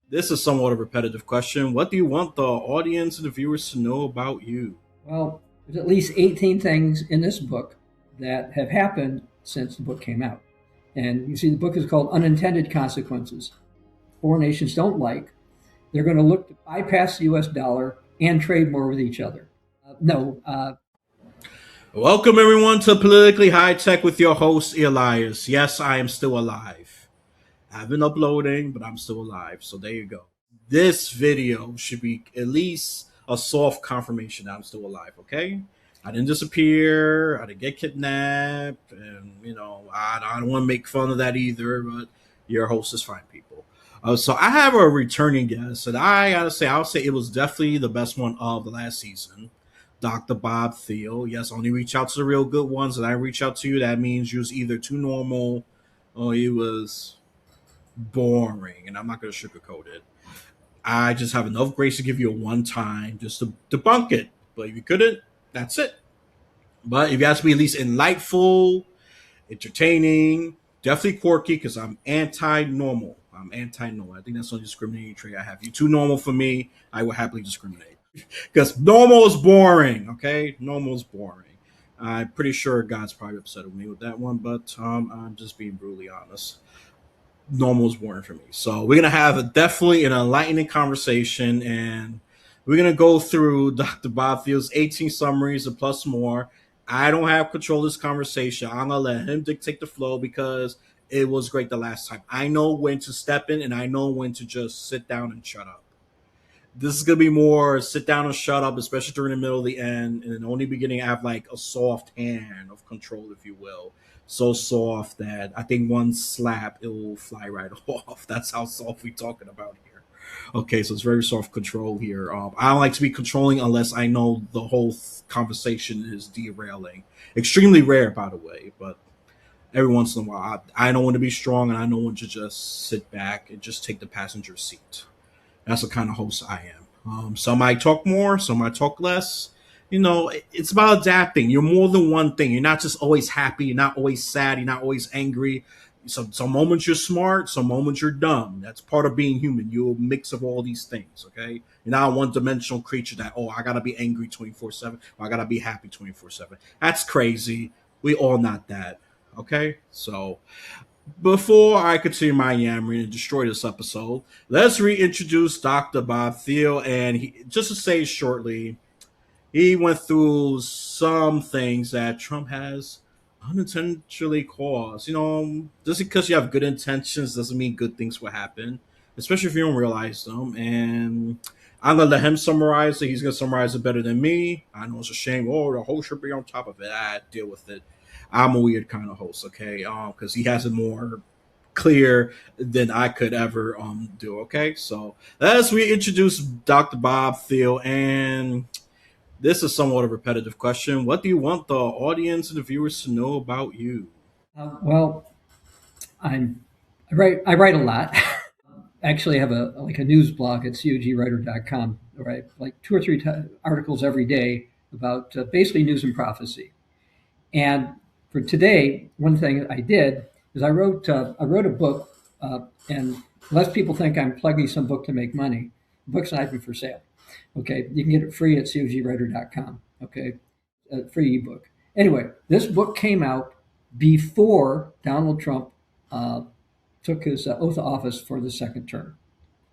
This is somewhat a repetitive question. What do you want the audience and the viewers to know about you? Well, there's at least 18 things in this book that have happened since the book came out. And you see, the book is called Unintended Consequences. Foreign nations don't like. They're going to look to bypass the US dollar and trade more with each other. No, Welcome, everyone, to Politically High Tech with your host, Elias. Yes, I am still alive. I've been uploading, but I'm still alive. So there you go. This video should be at least a soft confirmation that I'm still alive, okay? I didn't disappear. I didn't get kidnapped. And, I don't want to make fun of that either, but your host is fine, people. So I have a returning guest, and I gotta say, I'll say it was definitely the best one of the last season. Dr. Bob Thiel. Yes, only reach out to the real good ones. And I reach out to you, that means you was either too normal or you was boring. And I'm not going to sugarcoat it. I just have enough grace to give you a one time just to debunk it. But if you couldn't, that's it. But if you have to be at least enlightful, entertaining, definitely quirky, because I'm anti-normal. I'm anti-normal. I think that's the only discriminating trait I have. You're too normal for me. I will happily discriminate. Because normal is boring, okay? Normal is boring. I'm pretty sure God's probably upset with me with that one, but I'm just being brutally honest. Normal is boring for me. So we're gonna have definitely an enlightening conversation, and we're gonna go through Dr. Bob Thiel's 18 summaries and plus more. I don't have control of this conversation. I'm gonna let him dictate the flow because it was great the last time. I know when to step in, and I know when to just sit down and shut up. This is gonna be more sit down and shut up, especially during the middle of the end. And in the only beginning, I have like a soft hand of control, if you will. So soft that I think one slap it will fly right off. That's how soft we talking about here. Okay, so it's very soft control here. I don't like to be controlling unless I know the whole conversation is derailing. Extremely rare, by the way, but every once in a while, I know when to be strong and I know when to just sit back and just take the passenger seat. That's the kind of host I am. Some might talk more, some might talk less. It's about adapting. You're more than one thing. You're not just always happy. You're not always sad. You're not always angry. Some moments you're smart. Some moments you're dumb. That's part of being human. You're a mix of all these things. Okay. You're not a one-dimensional creature that I gotta be angry 24/7. Or I gotta be happy 24/7. That's crazy. We all not that. Okay. So before I continue my yammering and destroy this episode, let's reintroduce Dr. Bob Thiel. And just to say shortly, he went through some things that Trump has unintentionally caused. Just because you have good intentions doesn't mean good things will happen, especially if you don't realize them. And I'm gonna let him summarize it. He's gonna summarize it better than me. I know it's a shame. Oh, the host should be on top of it. I deal with it. I'm a weird kind of host, okay? Because he has it more clear than I could ever do. Okay, so let's reintroduce Dr. Bob Thiel, and this is somewhat a repetitive question. What do you want the audience and the viewers to know about you? well, I write a lot. Actually, I have a news blog at cogwriter.com where I like two or three articles every day about basically news and prophecy. And for today, one thing I did is I wrote a book, and less people think I'm plugging some book to make money. The book's not even for sale. Okay, you can get it free at cogwriter.com. Okay, a free ebook. Anyway, this book came out before Donald Trump uh, took his oath of office for the second term.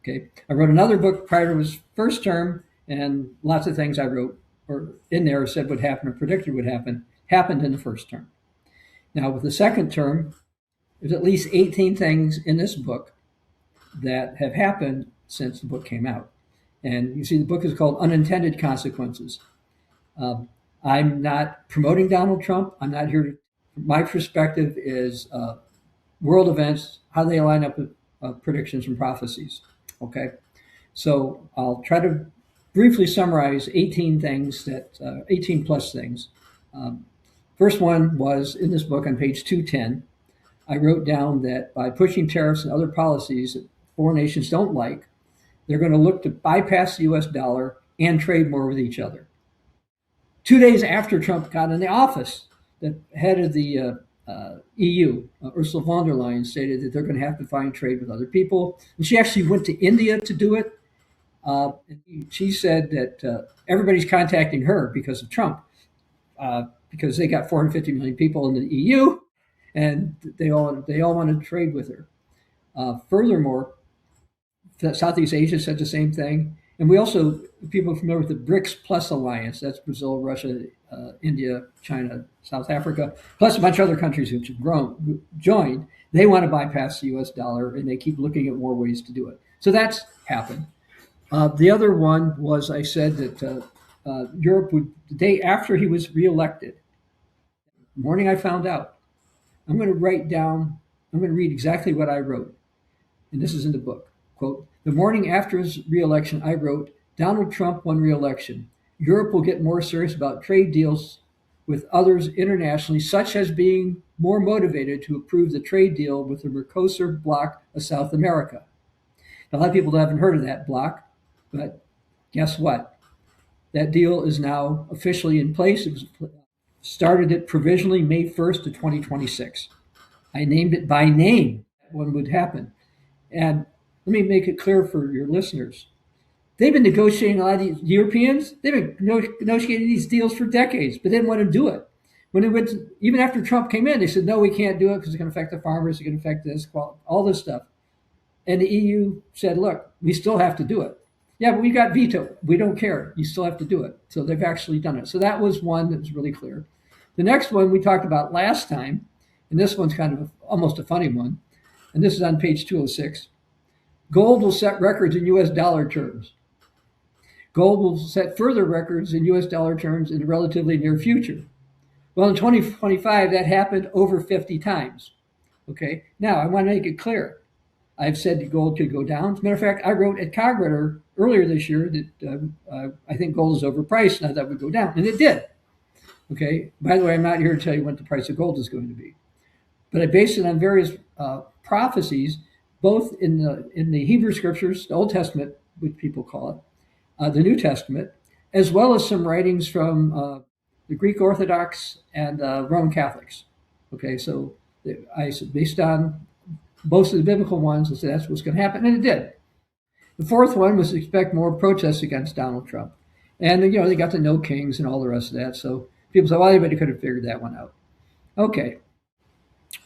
Okay, I wrote another book prior to his first term, and lots of things I wrote or in there said would happen or predicted would happen happened in the first term. Now, with the second term, there's at least 18 things in this book that have happened since the book came out. And you see, the book is called Unintended Consequences. Um, I'm not promoting Donald Trump. I'm not here to, my perspective is world events, how they line up with predictions and prophecies. Okay. So I'll try to briefly summarize 18 things 18 plus things. Um, First one was in this book on page 210. I wrote down that by pushing tariffs and other policies that foreign nations don't like, they're going to look to bypass the US dollar and trade more with each other. 2 days after Trump got in the office, the head of the EU, Ursula von der Leyen, stated that they're going to have to find trade with other people. And she actually went to India to do it. She said that everybody's contacting her because of Trump, because they got 450 million people in the EU, and they all want to trade with her. Furthermore, Southeast Asia said the same thing. And we also, people familiar with the BRICS Plus Alliance, that's Brazil, Russia, India, China, South Africa, plus a bunch of other countries which have joined. They want to bypass the US dollar, and they keep looking at more ways to do it. So that's happened. The other one was, I said that Europe would, the day after he was reelected, the morning I found out, I'm going to read exactly what I wrote. And this is in the book. Quote, the morning after his reelection, I wrote, Donald Trump won reelection. Europe will get more serious about trade deals with others internationally, such as being more motivated to approve the trade deal with the Mercosur bloc of South America. Now, a lot of people haven't heard of that bloc, but guess what? That deal is now officially in place. It was started it provisionally May 1st of 2026. I named it by name. What would happen? And let me make it clear for your listeners. They've been negotiating, a lot of these Europeans, they've been negotiating these deals for decades, but they didn't want to do it. When it went to, even after Trump came in, they said, no, we can't do it because it's going to affect the farmers, it's going to affect this, all this stuff. And the EU said, look, we still have to do it. Yeah, but we got vetoed. We don't care. You still have to do it. So they've actually done it. So that was one that was really clear. The next one we talked about last time, and this one's kind of almost a funny one, and this is on page 206. Gold will set records in US dollar terms. Gold will set further records in US dollar terms in the relatively near future. Well, in 2025, that happened over 50 times. Okay, now I want to make it clear. I've said that gold could go down. As a matter of fact, I wrote at Cogritter earlier this year that I think gold is overpriced and that would go down, and it did. Okay, by the way, I'm not here to tell you what the price of gold is going to be, but I based it on various prophecies, both in the Hebrew scriptures, the Old Testament, which people call it, the New Testament, as well as some writings from the Greek Orthodox and Roman Catholics. Okay, so I based on most of the biblical ones, and said that's what's going to happen, and it did. The fourth one was to expect more protests against Donald Trump, and they got the no kings and all the rest of that. So people say, well, anybody could have figured that one out. Okay,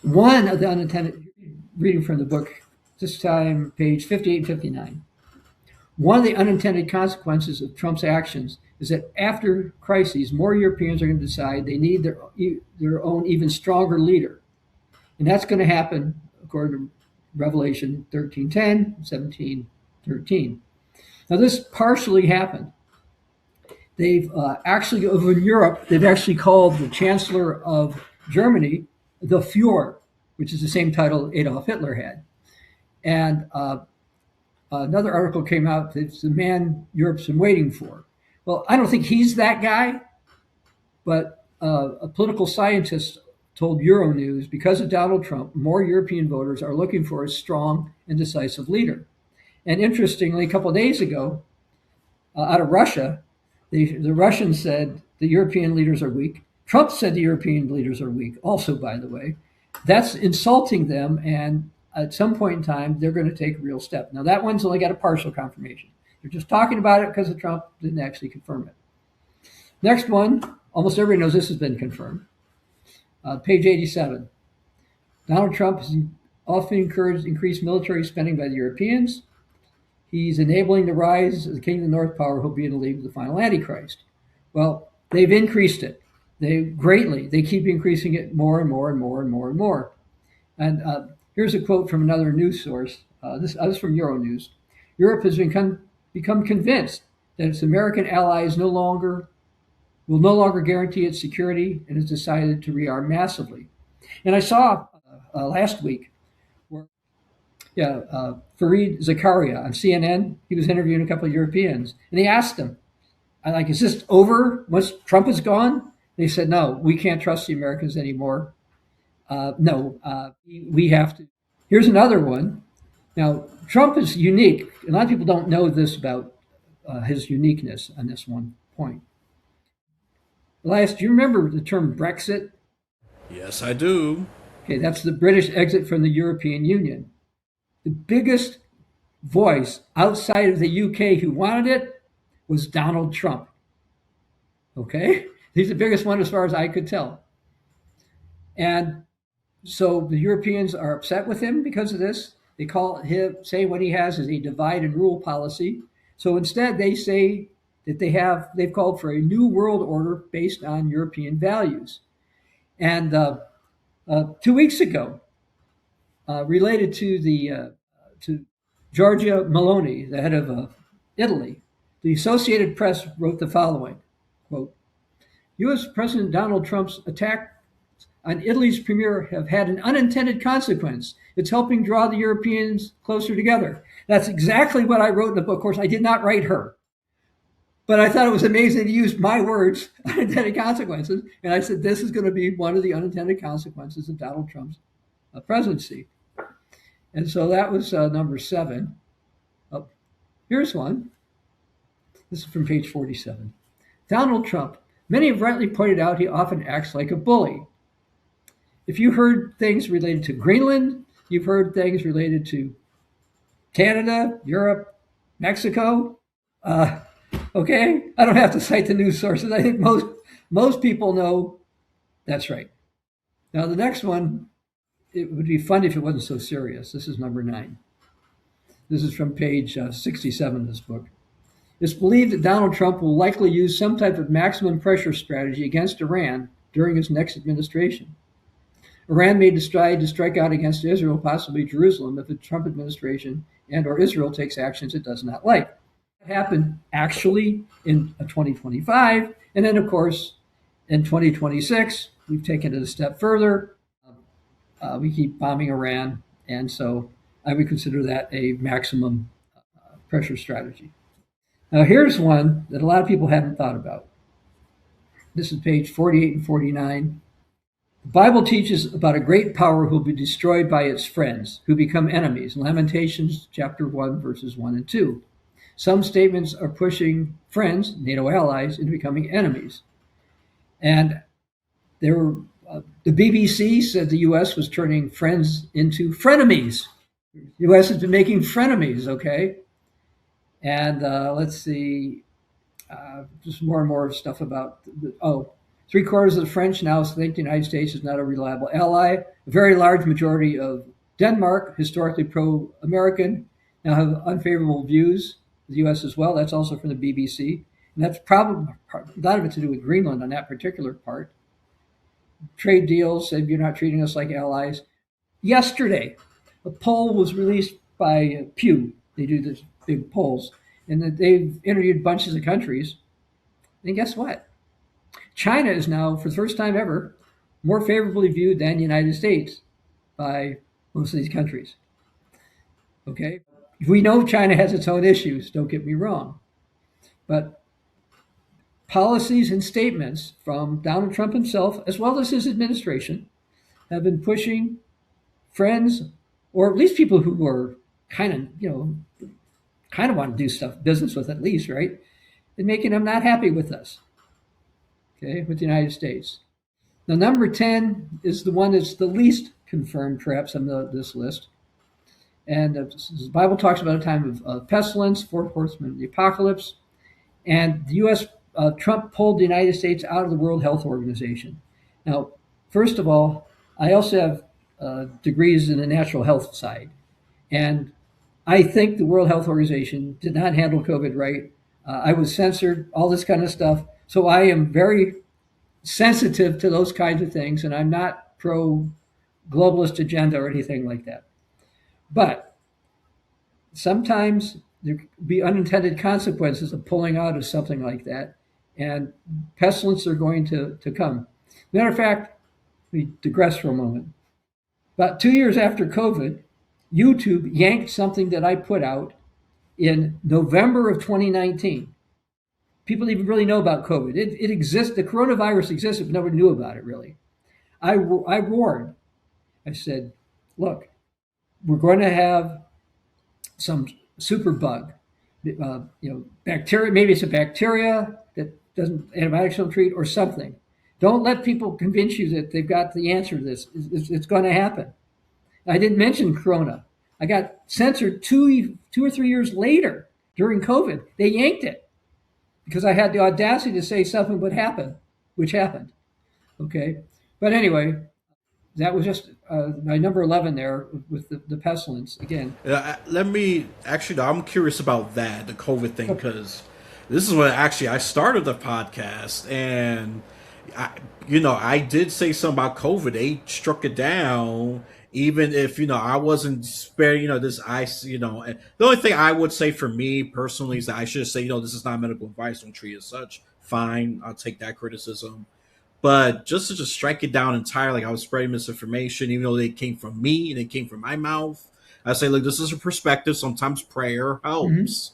one of the unintended, reading from the book, this time page 58 and 59. One of the unintended consequences of Trump's actions is that after crises, more Europeans are going to decide they need their own even stronger leader. And that's going to happen according to Revelation 13:10, 17:13. Now, this partially happened. They've actually, over in Europe, they've actually called the Chancellor of Germany the Fuhrer, which is the same title Adolf Hitler had. And another article came out that's the man Europe's been waiting for. Well, I don't think he's that guy, but a political scientist told Euronews, because of Donald Trump, more European voters are looking for a strong and decisive leader. And interestingly, a couple of days ago, out of Russia, the Russians said the European leaders are weak. Trump said the European leaders are weak, also, by the way. That's insulting them, and at some point in time, they're going to take a real step. Now, that one's only got a partial confirmation. They're just talking about it because of Trump, didn't actually confirm it. Next one, almost everybody knows this has been confirmed. Page 87. Donald Trump has often encouraged increased military spending by the Europeans. He's enabling the rise of the king of the North power who'll be in the league with the final Antichrist. Well, they've increased it. Greatly. They keep increasing it more and more and more and more and more. And here's a quote from another news source. This is from Euronews. Europe has become convinced that its American allies will no longer guarantee its security, and has decided to rearm massively. And I saw last week where, Fareed Zakaria on CNN, he was interviewing a couple of Europeans, and he asked them, is this over once Trump is gone? They said, no, we can't trust the Americans anymore. We have to. Here's another one. Now, Trump is unique. A lot of people don't know this about his uniqueness on this one point. Elias, do you remember the term Brexit? Yes, I do. Okay, that's the British exit from the European Union. The biggest voice outside of the UK who wanted it was Donald Trump. Okay, he's the biggest one as far as I could tell. And so the Europeans are upset with him because of this. They call him, say what he has is a divide and rule policy. So instead, they say that they've called for a new world order based on European values. And 2 weeks ago, related to Giorgia Meloni, the head of Italy, the Associated Press wrote the following, quote, U.S. President Donald Trump's attack on Italy's premier have had an unintended consequence. It's helping draw the Europeans closer together. That's exactly what I wrote in the book. Of course, I did not write her, but I thought it was amazing to use my words, unintended consequences. And I said, this is going to be one of the unintended consequences of Donald Trump's presidency. And so that was number 7. Oh, here's one. This is from page 47. Donald Trump. Many have rightly pointed out he often acts like a bully. If you heard things related to Greenland, you've heard things related to Canada, Europe, Mexico. Okay, I don't have to cite the news sources. I think most people know that's right. Now the next one, it would be fun if it wasn't so serious. This is number 9. This is from page 67 of this book. It's believed that Donald Trump will likely use some type of maximum pressure strategy against Iran during his next administration. Iran may decide to strike out against Israel, possibly Jerusalem, if the Trump administration and or Israel takes actions it does not like. That happened actually in 2025. And then, of course, in 2026, we've taken it a step further. We keep bombing Iran. And so I would consider that a maximum pressure strategy. Now, here's one that a lot of people haven't thought about. This is page 48 and 49. The Bible teaches about a great power who will be destroyed by its friends, who become enemies. Lamentations chapter 1, verses 1 and 2. Some statements are pushing friends, NATO allies, into becoming enemies. And there were, the BBC said the U.S. was turning friends into frenemies. The U.S. has been making frenemies, okay? And let's see, just more and more stuff about, 3/4 of the French now think the United States is not a reliable ally. A very large majority of Denmark, historically pro-American, now have unfavorable views of the U.S. as well. That's also from the BBC. And that's probably a lot of it to do with Greenland on that particular part. Trade deals said you're not treating us like allies. Yesterday, a poll was released by Pew. They do this big polls. And they've interviewed bunches of countries. And guess what? China is now, for the first time ever, more favorably viewed than the United States by most of these countries. Okay? We know China has its own issues, don't get me wrong. But policies and statements from Donald Trump himself, as well as his administration, have been pushing friends, or at least people who are kind of want to do business with at least, right? And making them not happy with us. Okay, with the United States. Now, number 10 is the one that's the least confirmed, perhaps, on this list. And the Bible talks about a time of pestilence, 4 horsemen of the apocalypse. And the U.S., Trump pulled the United States out of the World Health Organization. Now, first of all, I also have degrees in the natural health side. And I think the World Health Organization did not handle COVID right. I was censored, all this kind of stuff. So I am very sensitive to those kinds of things, and I'm not pro-globalist agenda or anything like that. But sometimes there could be unintended consequences of pulling out of something like that, and pestilence are going to come. Matter of fact, we digress for a moment. About 2 years after COVID, YouTube yanked something that I put out in November of 2019. People didn't even really know about COVID. It exists. The coronavirus existed, but nobody knew about it, really. I warned. I said, look, we're going to have some super bug. Bacteria, maybe it's a bacteria that doesn't, antibiotics don't treat, or something. Don't let people convince you that they've got the answer to this. It's going to happen. I didn't mention Corona. I got censored 2 or 3 years later during COVID. They yanked it because I had the audacity to say something would happen, which happened. Okay. But anyway, that was just my number 11 there with the pestilence again. Let me actually. I'm curious about that, the COVID thing, Okay. because this is when actually I started the podcast, and I did say something about COVID. They struck it down, even if I wasn't sparing. This ice. And the only thing I would say for me personally is that I should say, this is not medical advice. Don't treat it as such. Fine, I'll take that criticism. But just to just strike it down entirely, like I was spreading misinformation, even though they came from me and it came from my mouth. I say, look, this is a perspective. Sometimes prayer Mm-hmm. helps,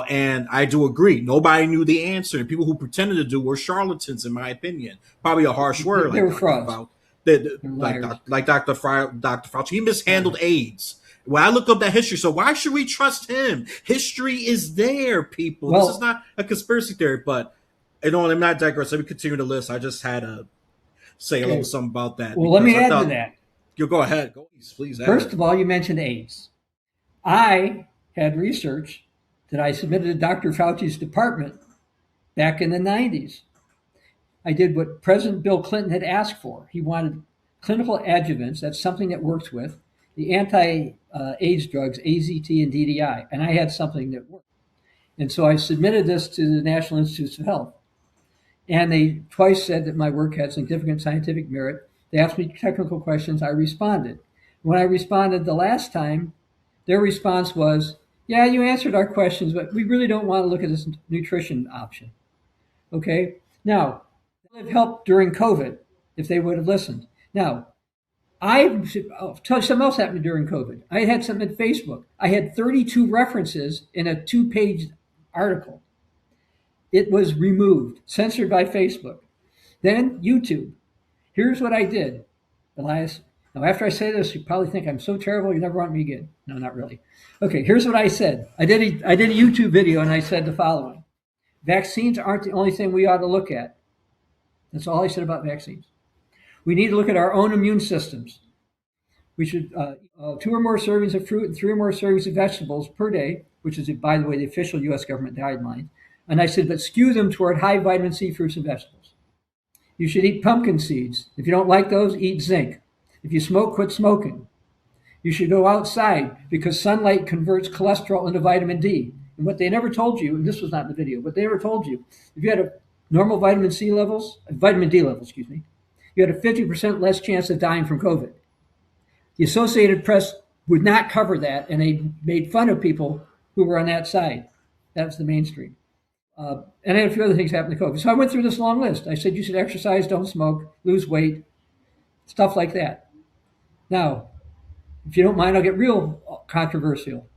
and I do agree. Nobody knew the answer. The people who pretended to do were charlatans, in my opinion. Probably a harsh word, They like were Dr. frauds. Fauci, They're like liars. Dr. Fauci. He Yeah. mishandled AIDS. When I look up that history, so why should we trust him? History is there, people. This is Well, not a conspiracy theory, but I'm not digressing. Let me continue the list. I just had to say a little okay. something about that Well, let because me I add to thought that. you go ahead. Go, please First add. of all, you mentioned AIDS. I had research that I submitted to Dr. Fauci's department back in the 90s. I did what President Bill Clinton had asked for. He wanted clinical adjuvants. That's something that works with the anti-AIDS drugs, AZT and DDI. And I had something that worked. And so I submitted this to the National Institutes of Health. And they twice said that my work had significant scientific merit. They asked me technical questions. I responded. When I responded the last time, their response was, yeah, you answered our questions, but we really don't want to look at this nutrition option. Okay. Now, that would have helped during COVID if they would have listened. Now, I'll tell you something else happened during COVID. I had something at Facebook. I had 32 references in a 2-page article. It was removed, censored by Facebook. Then YouTube. Here's what I did, Elias. Now, after I say this, you probably think I'm so terrible you never want me again. No, not really. Okay, here's what I said. I did a YouTube video and I said the following: vaccines aren't the only thing we ought to look at. That's all I said about vaccines. We need to look at our own immune systems. We should 2 or more servings of fruit and 3 or more servings of vegetables per day, which is, by the way, the official U.S. government guideline. And I said, but skew them toward high vitamin C fruits and vegetables. You should eat pumpkin seeds. If you don't like those, eat zinc. If you smoke, quit smoking. You should go outside because sunlight converts cholesterol into vitamin D. And what they never told you, and this was not in the video, but they never told you, if you had a normal vitamin D levels, excuse me, you had a 50% less chance of dying from COVID. The Associated Press would not cover that, and they made fun of people who were on that side. That was the mainstream. And I had a few other things happen to COVID. So I went through this long list. I said you should exercise, don't smoke, lose weight, stuff like that. Now, if you don't mind, I'll get real controversial.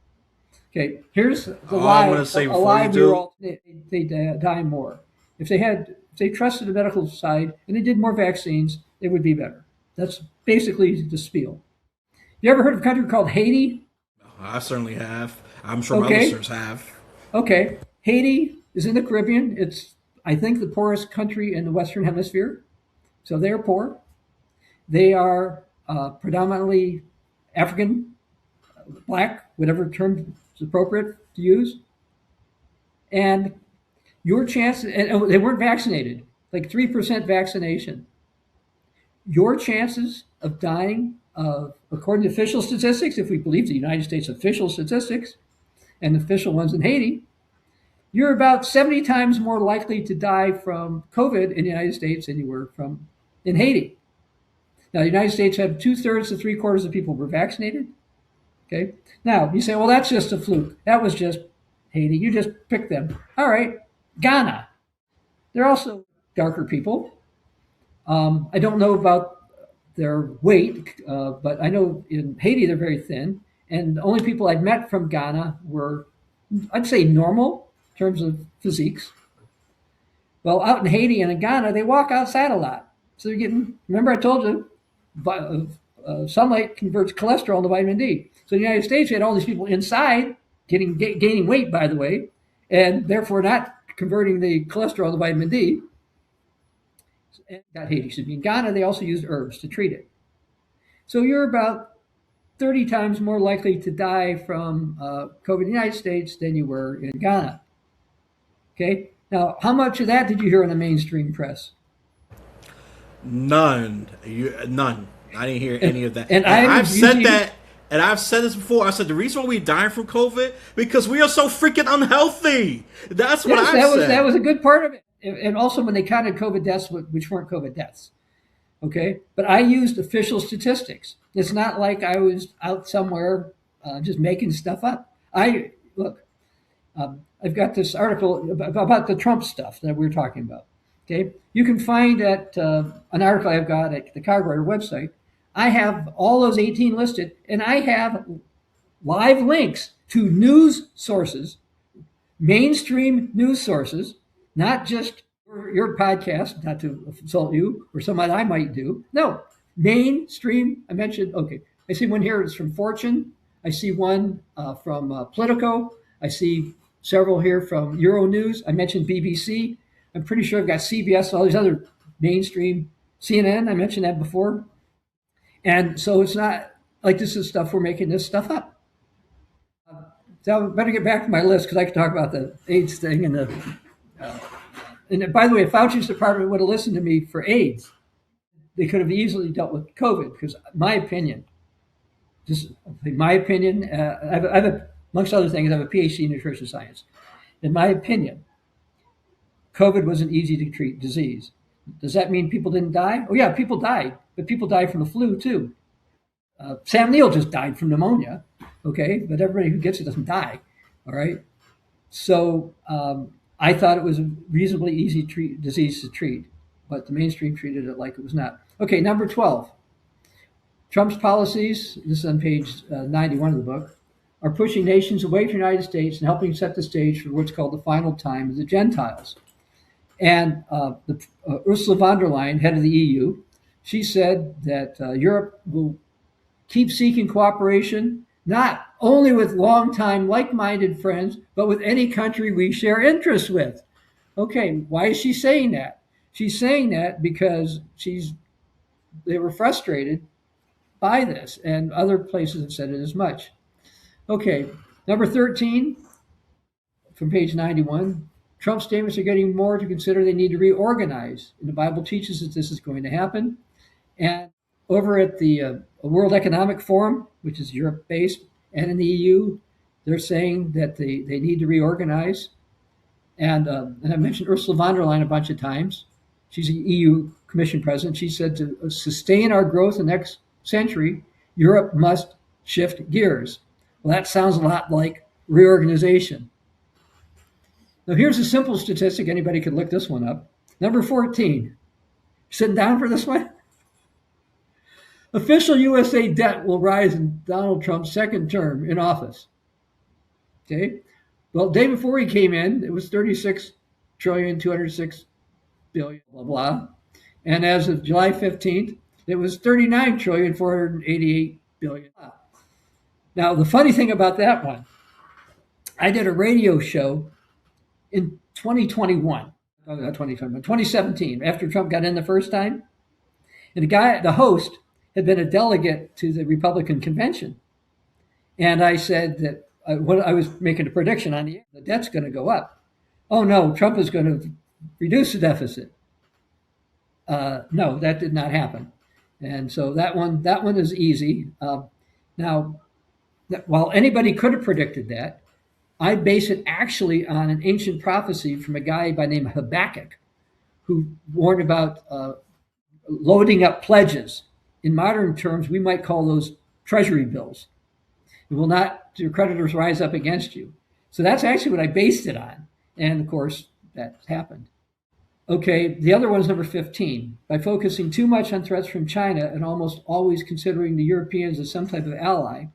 Okay, here's the All I'm lie. gonna say A before lie you we were do, all they die more. If they trusted the medical side and they did more vaccines, it would be better. That's basically the spiel. You ever heard of a country called Haiti? I certainly have. I'm sure my Okay, listeners have. okay. Haiti is in the Caribbean. It's, I think, the poorest country in the Western Hemisphere. So they're poor. They are predominantly African, black, whatever term is appropriate to use. And your chance, and they weren't vaccinated, like 3% vaccination. Your chances of dying, according to official statistics, if we believe the United States official statistics and official ones in Haiti, you're about 70 times more likely to die from COVID in the United States than you were from in Haiti. Now, the United States had 2/3 to 3/4 of people were vaccinated. Okay. Now, you say, well, that's just a fluke. That was just Haiti. You just picked them. All right. Ghana. They're also darker people. I don't know about their weight, but I know in Haiti they're very thin. And the only people I've met from Ghana were, I'd say, normal in terms of physiques. Well, out in Haiti and in Ghana, they walk outside a lot. So they're getting, remember I told you, sunlight converts cholesterol into vitamin D. So in the United States, you had all these people inside gaining weight, by the way, and therefore not converting the cholesterol into vitamin D. Got Haiti, excuse me. In Ghana, they also used herbs to treat it. So you're about 30 times more likely to die from COVID in the United States than you were in Ghana. Okay. Now, how much of that did you hear in the mainstream press? None. None. I didn't hear any of that. And And I I've was said using that, and I've said this before. I said the reason why we dying from COVID because we are so freaking unhealthy. That's what yes, I've said. that was a good part of it. And also when they counted COVID deaths, which weren't COVID deaths. Okay, but I used official statistics. It's not like I was out somewhere just making stuff up. I look. I've got this article about the Trump stuff that we were talking about. Okay, you can find at an article I've got at the Carburetor website. I have all those 18 listed, and I have live links to news sources, mainstream news sources, not just your podcast, not to insult you or somebody I might do. No, mainstream. I mentioned, okay, I see one here. It's from Fortune. I see one from Politico. I see several here from Euronews. I mentioned BBC. I'm pretty sure I've got CBS, all these other mainstream, CNN. I mentioned that before. And so it's not like this is stuff we're making this stuff up. So I better get back to my list because I could talk about the AIDS thing and the. And by the way, if Fauci's department would have listened to me for AIDS, they could have easily dealt with COVID. Because my opinion, I have amongst other things, I have a PhD in nutrition science. In my opinion, COVID was an easy to treat disease. Does that mean people didn't die? Oh yeah, people died, but people died from the flu too. Sam Neill just died from pneumonia, okay? But everybody who gets it doesn't die, all right? So I thought it was a reasonably easy disease to treat, but the mainstream treated it like it was not. Okay, number 12. Trump's policies, this is on page 91 of the book, are pushing nations away from the United States and helping set the stage for what's called the final time of the Gentiles. And Ursula von der Leyen, head of the EU, she said that Europe will keep seeking cooperation, not only with longtime like-minded friends, but with any country we share interests with. Okay, why is she saying that? She's saying that because they were frustrated by this, and other places have said it as much. Okay, number 13, from page 91, Trump's statements are getting more to consider they need to reorganize. And the Bible teaches that this is going to happen. And over at the World Economic Forum, which is Europe-based, and in the EU, they're saying that they need to reorganize. And I mentioned Ursula von der Leyen a bunch of times. She's the EU Commission president. She said to sustain our growth in the next century, Europe must shift gears. Well, that sounds a lot like reorganization. Now, here's a simple statistic. Anybody could look this one up. Number 14. Sitting down for this one? Official USA debt will rise in Donald Trump's second term in office. Okay. Well, day before he came in, it was 36 trillion, 206 billion, blah, blah. And as of July 15th, it was 39 trillion, 488 billion. Now, the funny thing about that one, I did a radio show in 2021, not 2021, 2017, after Trump got in the first time. And the host, had been a delegate to the Republican convention. And I said that when I was making a prediction on the debt's going to go up. Oh no, Trump is going to reduce the deficit. No, that did not happen. And so that one is easy. Now, while anybody could have predicted that, I base it actually on an ancient prophecy from a guy by the name of Habakkuk, who warned about loading up pledges. In modern terms, we might call those treasury bills. It will not, your creditors rise up against you. So that's actually what I based it on. And of course, that happened. Okay, the other one is number 15. By focusing too much on threats from China and almost always considering the Europeans as some type of ally,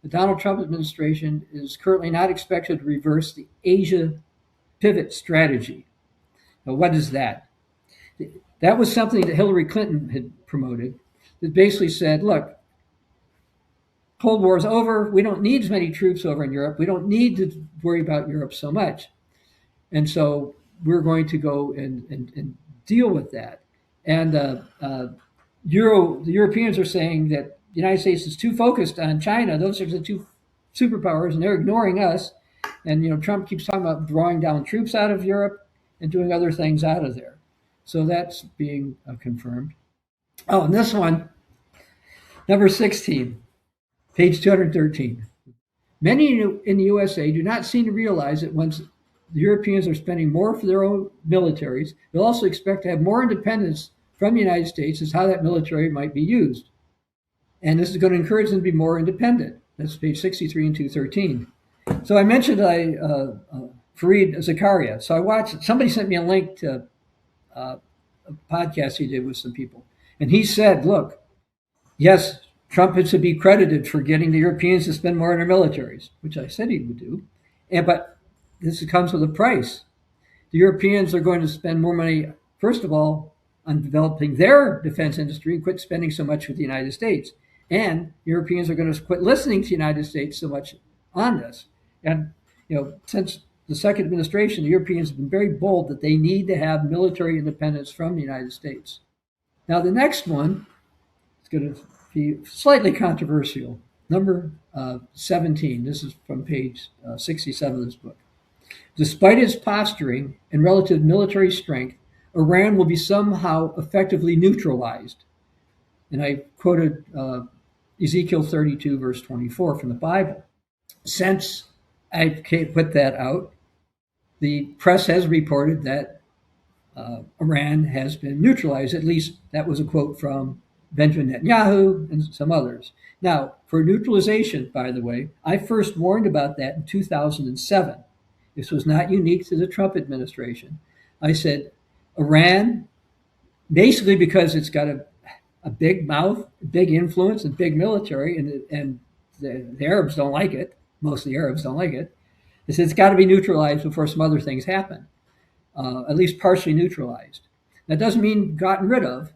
the Donald Trump administration is currently not expected to reverse the Asia pivot strategy. Now, what is that? That was something that Hillary Clinton had promoted. That basically said, look, Cold War is over. We don't need as many troops over in Europe. We don't need to worry about Europe so much. And so we're going to go and deal with that. And the Europeans are saying that the United States is too focused on China. Those are the two superpowers, and they're ignoring us. And Trump keeps talking about drawing down troops out of Europe and doing other things out of there. So that's being confirmed. Oh, and this one, number 16, page 213. Many in the USA do not seem to realize that once the Europeans are spending more for their own militaries, they'll also expect to have more independence from the United States as how that military might be used. And this is going to encourage them to be more independent. That's page 63 and 213. So I mentioned Fareed Zakaria. So I watched, somebody sent me a link to a podcast he did with some people. And he said, look, yes, Trump is to be credited for getting the Europeans to spend more on their militaries, which I said he would do. But this comes with a price. The Europeans are going to spend more money, first of all, on developing their defense industry and quit spending so much with the United States. And Europeans are going to quit listening to the United States so much on this. And, since the second administration, the Europeans have been very bold that they need to have military independence from the United States. Now, the next one is going to be slightly controversial. Number 17. This is from page 67 of this book. Despite its posturing and relative military strength, Iran will be somehow effectively neutralized. And I quoted Ezekiel 32, verse 24 from the Bible. Since I put that out, the press has reported that Iran has been neutralized. At least that was a quote from Benjamin Netanyahu and some others. Now, for neutralization, by the way, I first warned about that in 2007. This was not unique to the Trump administration. I said, Iran, basically because it's got a big mouth, big influence, and big military, and the Arabs don't like it. Most of the Arabs don't like it. I said, it's got to be neutralized before some other things happen, at least partially neutralized. That doesn't mean gotten rid of.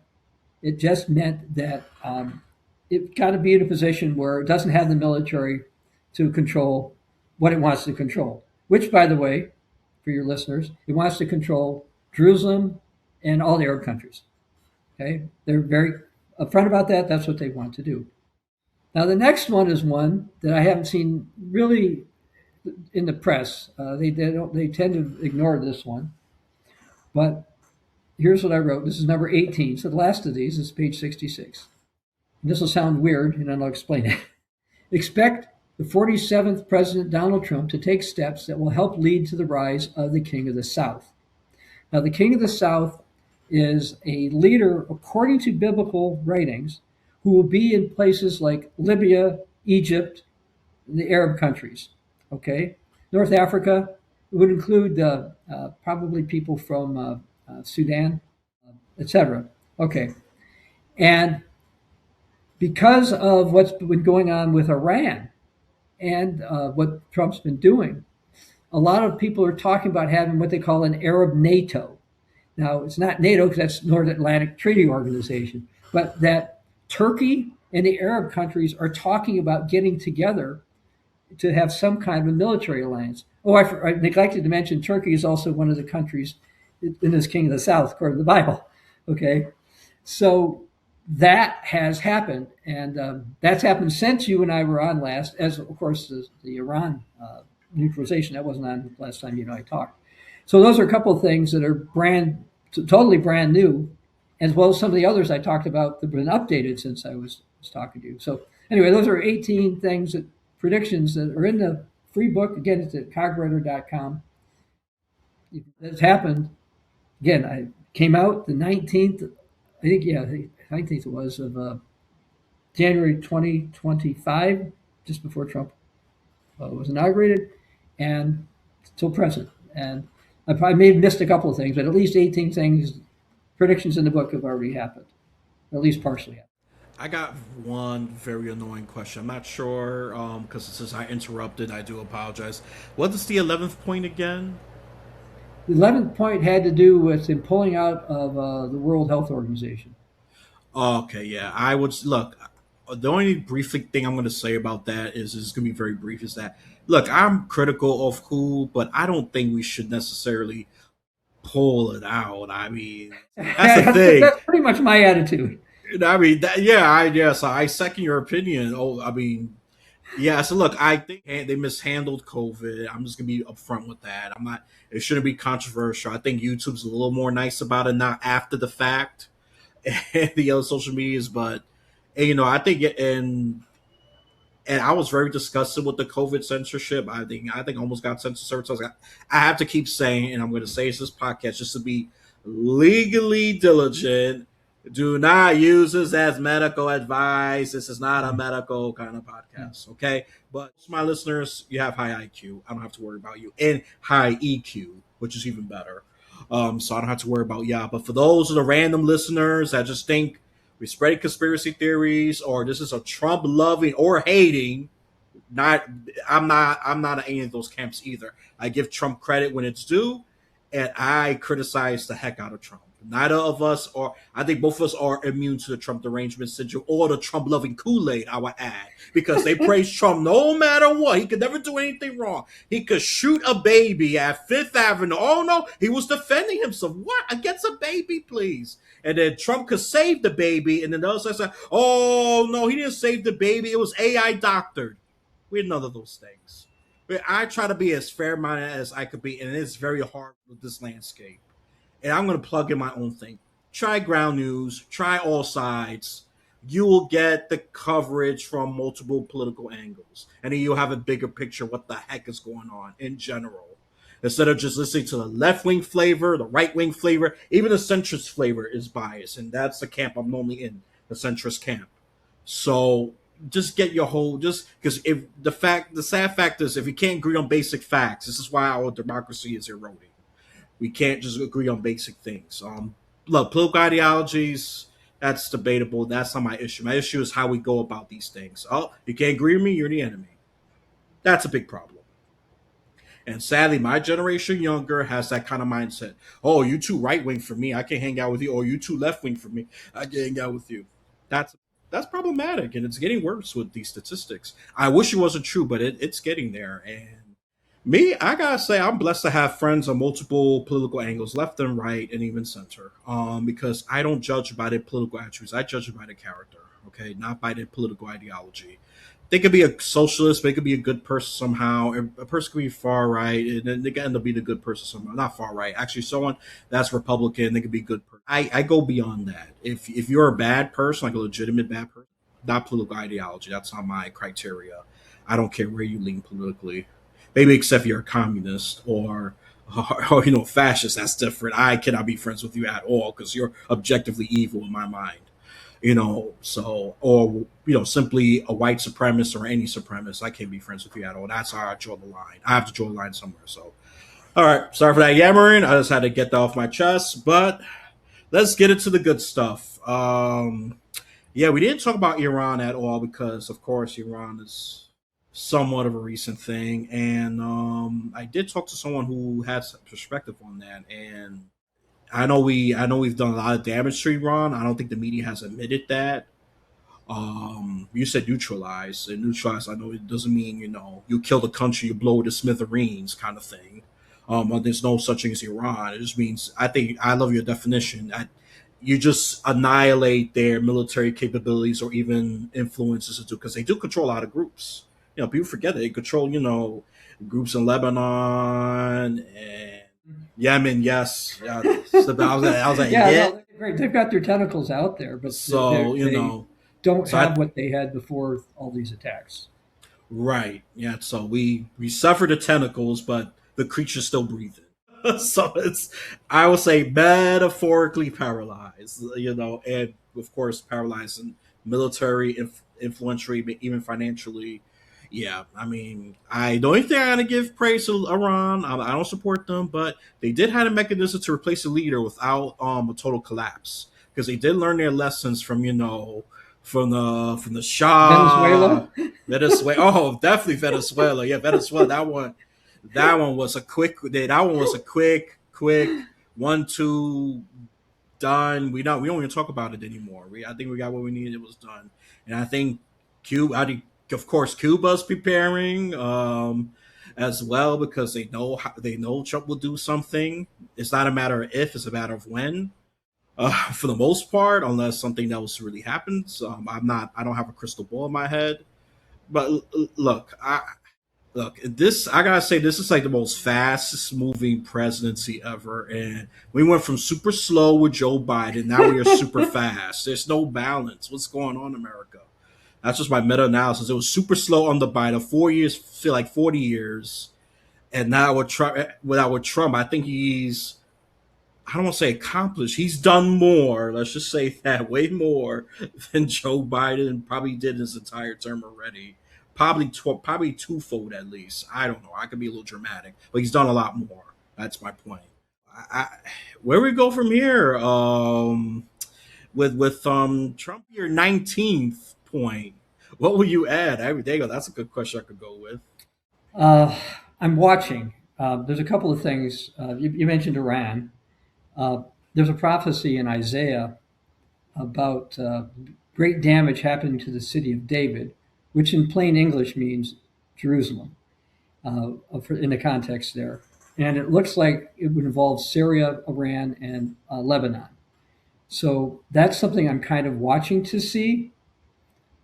It just meant that it got to be in a position where it doesn't have the military to control what it wants to control, which, by the way, for your listeners, it wants to control Jerusalem and all the Arab countries. Okay, they're very upfront about that. That's what they want to do. Now, the next one is one that I haven't seen really in the press. They tend to ignore this one. But here's what I wrote. This is number 18. So the last of these is page 66. And this will sound weird, and I'll explain it. Expect the 47th President Donald Trump to take steps that will help lead to the rise of the King of the South. Now, the King of the South is a leader, according to biblical writings, who will be in places like Libya, Egypt, the Arab countries. Okay, North Africa would include probably people from Sudan, etc. Okay, and because of what's been going on with Iran and what Trump's been doing, a lot of people are talking about having what they call an Arab NATO. Now, it's not NATO because that's North Atlantic Treaty Organization, but that Turkey and the Arab countries are talking about getting together to have some kind of a military alliance. Oh, I neglected to mention Turkey is also one of the countries in this King of the South, according to the Bible. Okay, so that has happened, and that's happened since you and I were on last, as of course the Iran neutralization, that wasn't on last time you and I talked. So those are a couple of things that are totally brand new, as well as some of the others I talked about that have been updated since I was talking to you. So anyway, those are 18 things predictions that are in the free book. Again, it's at cogwriter.com. That's happened. Again, I came out the 19th, I think, the 19th it was, of January 2025, just before Trump was inaugurated, and till present. And I may have missed a couple of things, but at least 18 things, predictions in the book have already happened, or at least partially happened. I got one very annoying question. I'm not sure, because since I interrupted, I do apologize. What is the 11th point again? The 11th point had to do with him pulling out of the World Health Organization. Okay, yeah. I would look. The only brief thing I'm going to say about that is it's going to be very brief. Is that look, I'm critical of who, but I don't think we should necessarily pull it out. I mean, that's the that's, thing. that's pretty much my attitude. I mean, yeah. So I second your opinion. Oh, I mean, yeah. So look, I think they mishandled COVID. I'm just gonna be upfront with that. I'm not. It shouldn't be controversial. I think YouTube's a little more nice about it, not after the fact, and the other social medias. But and, I think and I was very disgusted with the COVID censorship. I think I almost got censored. So I have to keep saying, and I'm going to say this podcast just to be legally diligent. Do not use this as medical advice. This is not a medical kind of podcast, okay? But my listeners, you have high IQ. I don't have to worry about you, and high EQ, which is even better. So I don't have to worry about yeah. But for those of the random listeners that just think we spread conspiracy theories, or this is a Trump loving or hating. Not, I'm not in any of those camps either. I give Trump credit when it's due, and I criticize the heck out of Trump. Neither of us are. I think both of us are immune to the Trump derangement syndrome or the Trump loving Kool Aid. I would add because they praise Trump no matter what. He could never do anything wrong. He could shoot a baby at Fifth Avenue. Oh no, he was defending himself. What against a baby, please? And then Trump could save the baby, and then the other side said, "Oh no, he didn't save the baby. It was AI doctored." We're none of those things. But I try to be as fair minded as I could be, and it's very hard with this landscape. And I'm going to plug in my own thing. Try ground news, try all sides. You will get the coverage from multiple political angles, and then you'll have a bigger picture of what the heck is going on in general. Instead of just listening to the left wing flavor, the right wing flavor, even the centrist flavor is biased, and that's the camp I'm normally in, the centrist camp. So just get your whole just because if the sad fact is if you can't agree on basic facts, this is why our democracy is eroding. We can't just agree on basic things. Look, political ideologies, that's debatable. That's not my issue. My issue is how we go about these things. Oh, you can't agree with me, you're the enemy. That's a big problem. And sadly, my generation younger has that kind of mindset. Oh, you too right wing for me. I can't hang out with you. Or you too left wing for me. I can't hang out with you. That's that's problematic, and it's getting worse with these statistics. I wish it wasn't true, but it's getting there. And me, I gotta say, I'm blessed to have friends on multiple political angles, left and right, and even center. Because I don't judge by their political attributes. I judge by their character. Okay, not by their political ideology. They could be a socialist, they could be a good person somehow. A person could be far right, and then they can end up being a good person somehow. Not far right, actually, someone that's Republican, they could be a good person. I go beyond that. If you're a bad person, like a legitimate bad person, not political ideology. That's not my criteria. I don't care where you lean politically. Maybe except you're a communist or fascist. That's different. I cannot be friends with you at all because you're objectively evil in my mind. So or simply a white supremacist or any supremacist. I can't be friends with you at all. That's how I draw the line. I have to draw the line somewhere. So all right, sorry for that yammering. I just had to get that off my chest. But let's get into the good stuff. Yeah, we didn't talk about Iran at all because, of course, Iran is somewhat of a recent thing, and I did talk to someone who has perspective on that, and I know we've done a lot of damage to Iran. I don't think the media has admitted that. You said neutralize, and neutralize. I know it doesn't mean you kill the country, you blow it to smithereens, kind of thing. There's no such thing as Iran. It just means I think I love your definition. You just annihilate their military capabilities or even influences to do because they do control a lot of groups. People forget that they control groups in Lebanon and Yemen. Yes, yeah. I was like, Yeah, yeah. no, great. They've got their tentacles out there, but So they don't so have what they had before all these attacks. right, yeah. So we suffer the tentacles, but the creature's still breathing. So it's I would say metaphorically paralyzed, and of course paralyzed in military, influentially, but even financially. Yeah, I mean, the only thing I gotta give praise to Iran. I don't support them, but they did have a mechanism to replace a leader without a total collapse because they did learn their lessons from from the Shah, Venezuela. Venezuela. Oh, definitely Venezuela. Yeah, Venezuela. That one was a quick 1-2 done. We don't even talk about it anymore. I think we got what we needed. It was done, and I think Cuba. Of course, Cuba's preparing. as well because they know Trump will do something. It's not a matter of if; it's a matter of when. For the most part, unless something else really happens. I don't have a crystal ball in my head. But look, this I gotta say, this is like the most fastest moving presidency ever, and we went from super slow with Joe Biden. Now we are super fast. There's no balance. What's going on, America? That's just my meta analysis. It was super slow on the Biden. 4 years feel like 40 years, and now with Trump, I think I don't want to say accomplished. He's done more. Let's just say that way more than Joe Biden probably did his entire term already. Probably twofold at least. I don't know. I could be a little dramatic, but he's done a lot more. That's my point. I, where we go from here? With Trump, your 19th point. What will you add? There you go. That's a good question I could go with. Uh, I'm watching. There's a couple of things. You mentioned Iran. Uh, there's a prophecy in Isaiah about great damage happening to the city of David, which in plain English means Jerusalem, in the context there. And it looks like it would involve Syria, Iran, and Lebanon. So that's something I'm kind of watching to see.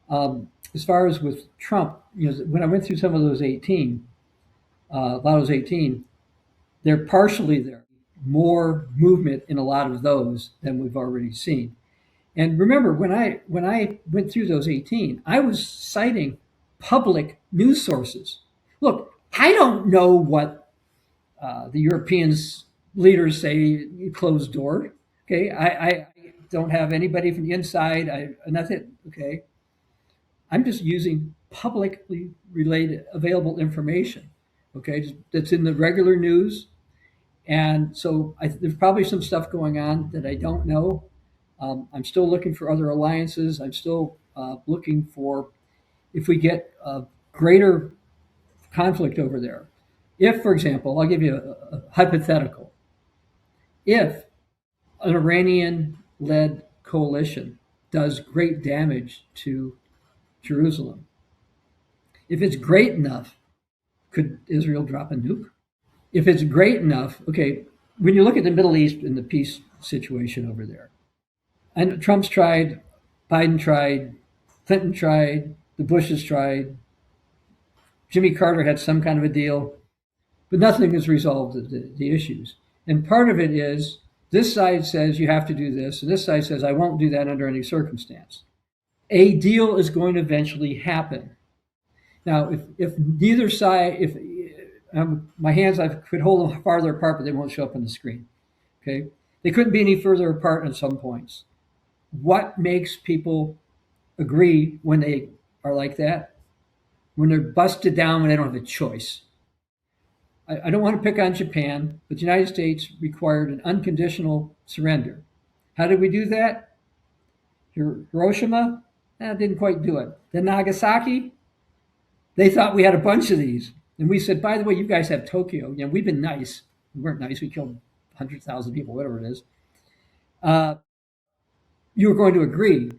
As far as with Trump, when I went through some of those 18, a lot of those 18, they're partially there. More movement in a lot of those than we've already seen. And remember, when I went through those 18, I was citing public news sources. Look, I don't know what the Europeans leaders say closed door. Okay, I don't have anybody from the inside. Nothing. Okay, I'm just using publicly related available information. Okay, that's in the regular news. And so there's probably some stuff going on that I don't know. I'm still looking for other alliances. I'm still looking for if we get greater conflict over there. If, for example, I'll give you a hypothetical. If an Iranian led coalition does great damage to Jerusalem, if it's great enough, could Israel drop a nuke? If it's great enough, okay, when you look at the Middle East and the peace situation over there, and Trump's tried, Biden tried, Clinton tried, the Bushes tried, Jimmy Carter had some kind of a deal, but nothing has resolved the issues. And part of it is this side says you have to do this, and this side says I won't do that under any circumstance. A deal is going to eventually happen. Now, if neither side, if my hands I could hold them farther apart, but they won't show up on the screen. Okay, they couldn't be any further apart at some points. What makes people agree when they are like that? When they're busted down, when they don't have a choice. I don't want to pick on Japan, but the United States required an unconditional surrender. How did we do that? Hiroshima, didn't quite do it. Then Nagasaki, they thought we had a bunch of these. And we said, by the way, you guys have Tokyo. We've been nice. We weren't nice. We killed 100,000 people, whatever it is. You were going to agree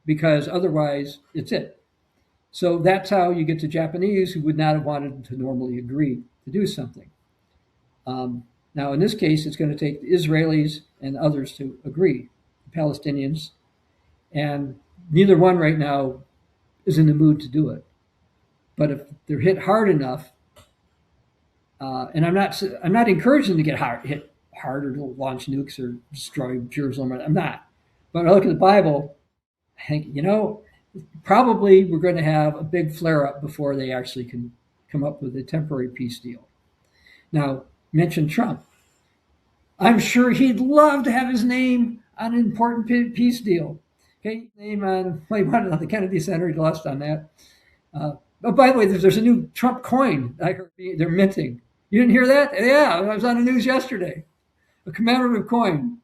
because otherwise it's it. So that's how you get the Japanese who would not have wanted to normally agree to do something. Now, in this case, it's going to take the Israelis and others to agree, the Palestinians, and neither one right now is in the mood to do it. But if they're hit hard enough, and I'm not encouraging them to get hit hard or to launch nukes or destroy Jerusalem. I'm not. But when I look at the Bible, I think, probably we're going to have a big flare up before they actually can come up with a temporary peace deal. Now, mention Trump. I'm sure he'd love to have his name on an important peace deal. Okay, name on the Kennedy Center. He lost on that. Oh, by the way, there's a new Trump coin I heard they're minting. You didn't hear that? Yeah, I was on the news yesterday. A commemorative coin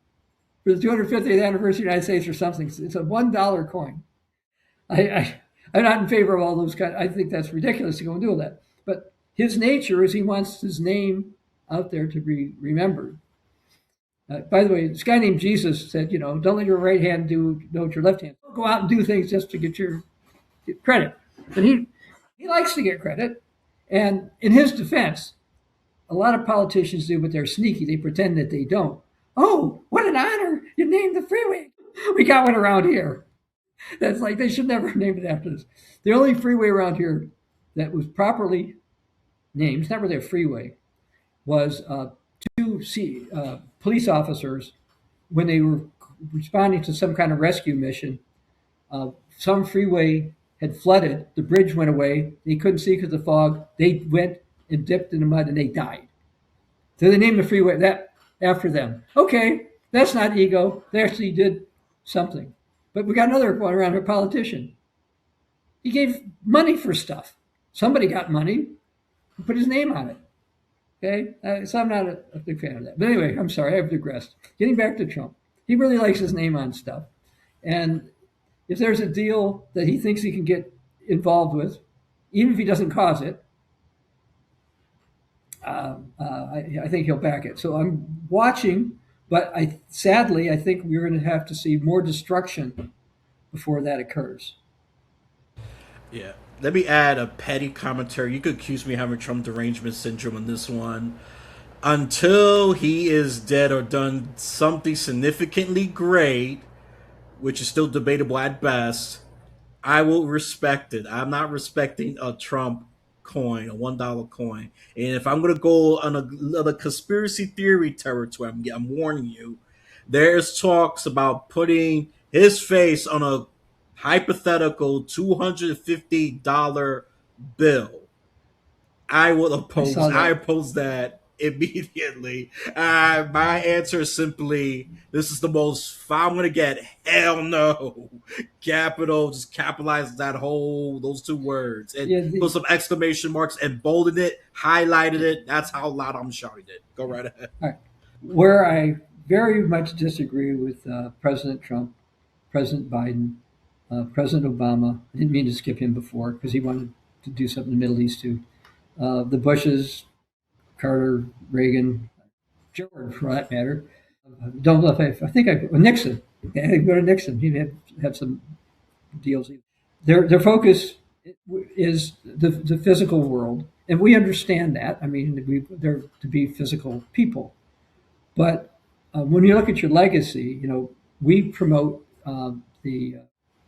for the 250th anniversary of the United States or something. It's a $1 coin. I'm not in favor of all those kinds. I think that's ridiculous to go and do all that. But his nature is he wants his name out there to be remembered. By the way, this guy named Jesus said, don't let your right hand know what your left hand. Don't go out and do things just to get credit. But he likes to get credit. And in his defense, a lot of politicians do, but they're sneaky. They pretend that they don't. Oh, what an honor! You named the freeway. We got one around here. That's like they should never have named it after this. The only freeway around here that was properly named, it's not really a freeway, was two police officers when they were responding to some kind of rescue mission. Some freeway had flooded, the bridge went away, they couldn't see because of the fog. They went and dipped in the mud and they died. So they named the freeway that after them. Okay, that's not ego. They actually did something. But we got another one around, a politician. He gave money for stuff. Somebody got money and put his name on it. Okay, so I'm not a big fan of that. But anyway, I'm sorry, I've digressed. Getting back to Trump, he really likes his name on stuff, and if there's a deal that he thinks he can get involved with, even if he doesn't cause it, I think he'll back it. So I'm watching, but sadly I think we're going to have to see more destruction before that occurs. Yeah. Let me add a petty commentary. You could accuse me of having Trump derangement syndrome on this one. Until he is dead or done something significantly great, which is still debatable at best, I will respect it. I'm not respecting a Trump coin, a $1 coin. And if I'm going to go on a conspiracy theory territory, I'm warning you, there's talks about putting his face on a hypothetical $250 bill. I will I oppose. saw I that. oppose that immediately. My answer is simply: this is the most. If I'm gonna get hell no, capital, just capitalize those two words and Yeah, put some exclamation marks and bolded it, highlighted it. That's how loud I'm shouting it. Go right ahead. all right. Where I very much disagree with President Trump, President Biden, President Obama. I didn't mean to skip him before because he wanted to do something in the Middle East too. The Bushes, Carter, Reagan, George, for that matter. Don't know if I think Nixon. Yeah, I go to Nixon. He had some deals. Their focus is the physical world, and we understand that. I mean, they're to be physical people, but when you look at your legacy, we promote the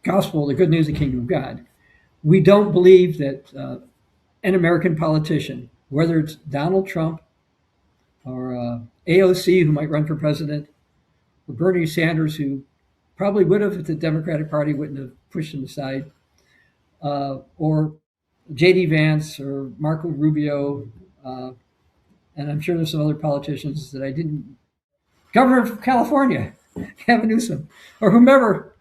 gospel, the good news, of the kingdom of God. We don't believe that an American politician, whether it's Donald Trump or AOC, who might run for president, or Bernie Sanders, who probably would have if the Democratic Party wouldn't have pushed him aside, or J.D. Vance or Marco Rubio, and I'm sure there's some other politicians that I didn't. Governor of California, Gavin Newsom, or whomever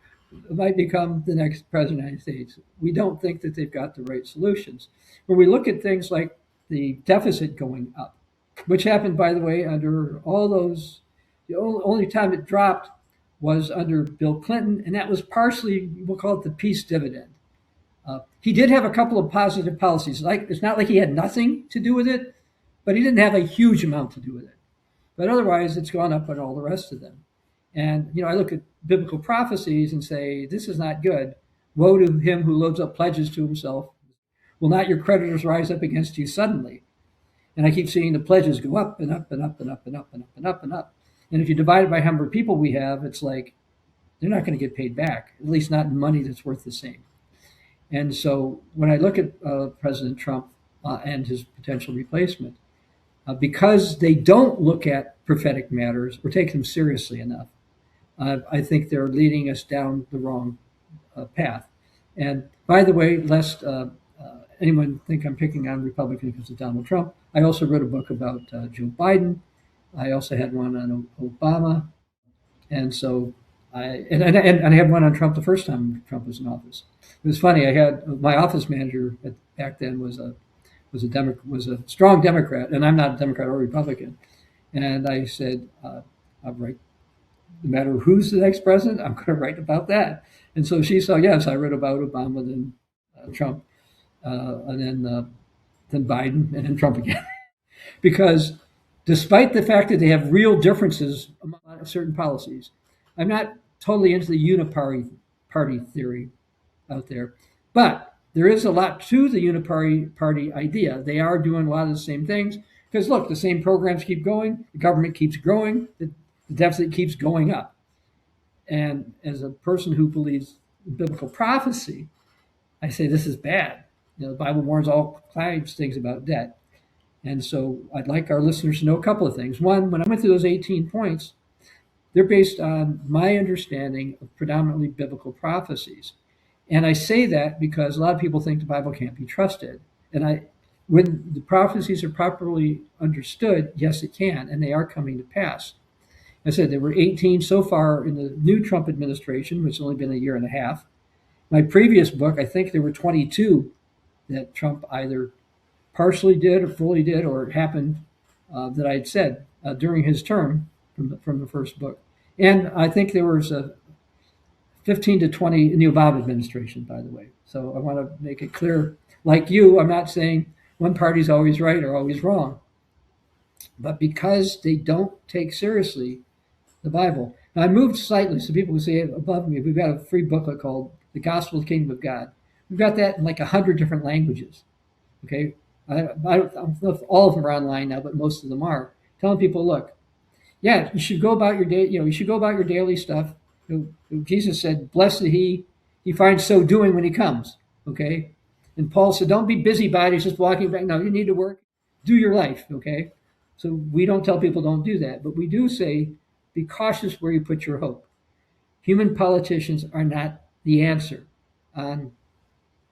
might become the next president of the United States. We don't think that they've got the right solutions. When we look at things like the deficit going up, which happened, by the way, under all those, the only time it dropped was under Bill Clinton, and that was partially, we'll call it the peace dividend. He did have a couple of positive policies. Like it's not like he had nothing to do with it, but he didn't have a huge amount to do with it. But otherwise, it's gone up on all the rest of them. And I look at biblical prophecies and say, this is not good. Woe to him who loads up pledges to himself. Will not your creditors rise up against you suddenly? And I keep seeing the pledges go up and up and up and up and up and up and up and up. And if you divide it by how many people we have, it's like they're not going to get paid back, at least not in money that's worth the same. And so when I look at President Trump and his potential replacement, because they don't look at prophetic matters or take them seriously enough, I think they're leading us down the wrong path. And by the way, lest anyone think I'm picking on Republicans because of Donald Trump, I also wrote a book about Joe Biden. I also had one on Obama, and so I had one on Trump the first time Trump was in office. It was funny. I had my office manager back then was a strong Democrat, and I'm not a Democrat or Republican. And I said, I'll write, no matter who's the next president, I'm going to write about that. And so she saw, yes, I wrote about Obama, then Trump, and then Biden, and then Trump again. Because despite the fact that they have real differences among certain policies, I'm not totally into the uniparty party theory out there. But there is a lot to the party idea. They are doing a lot of the same things because look, the same programs keep going, the government keeps growing, the deficit keeps going up. And as a person who believes in biblical prophecy, I say this is bad. You know, the Bible warns all kinds of things about debt. And so I'd like our listeners to know a couple of things. One, when I went through those 18 points, they're based on my understanding of predominantly biblical prophecies. And I say that because a lot of people think the Bible can't be trusted. And when the prophecies are properly understood, yes, it can, and they are coming to pass. I said there were 18 so far in the new Trump administration, which has only been a year and a half. My previous book, I think there were 22 that Trump either partially did or fully did, or it happened that I'd said during his term from the first book. And I think there was 15 to 20 in the Obama administration, by the way. So I want to make it clear, like you, I'm not saying one party's always right or always wrong. But because they don't take seriously the Bible. Now, I moved slightly so people can see it above me. We've got a free booklet called The Gospel of the Kingdom of God. We've got that in like 100 different languages. Okay? I don't know if all of them are online now, but most of them are. Telling people, look, yeah, you should go about your day. You should go about your daily stuff. Jesus said, "Blessed he finds so doing when he comes." Okay, and Paul said, "Don't be busybodies, just walking back. No, you need to work, do your life." Okay, so we don't tell people don't do that, but we do say, be cautious where you put your hope. Human politicians are not the answer on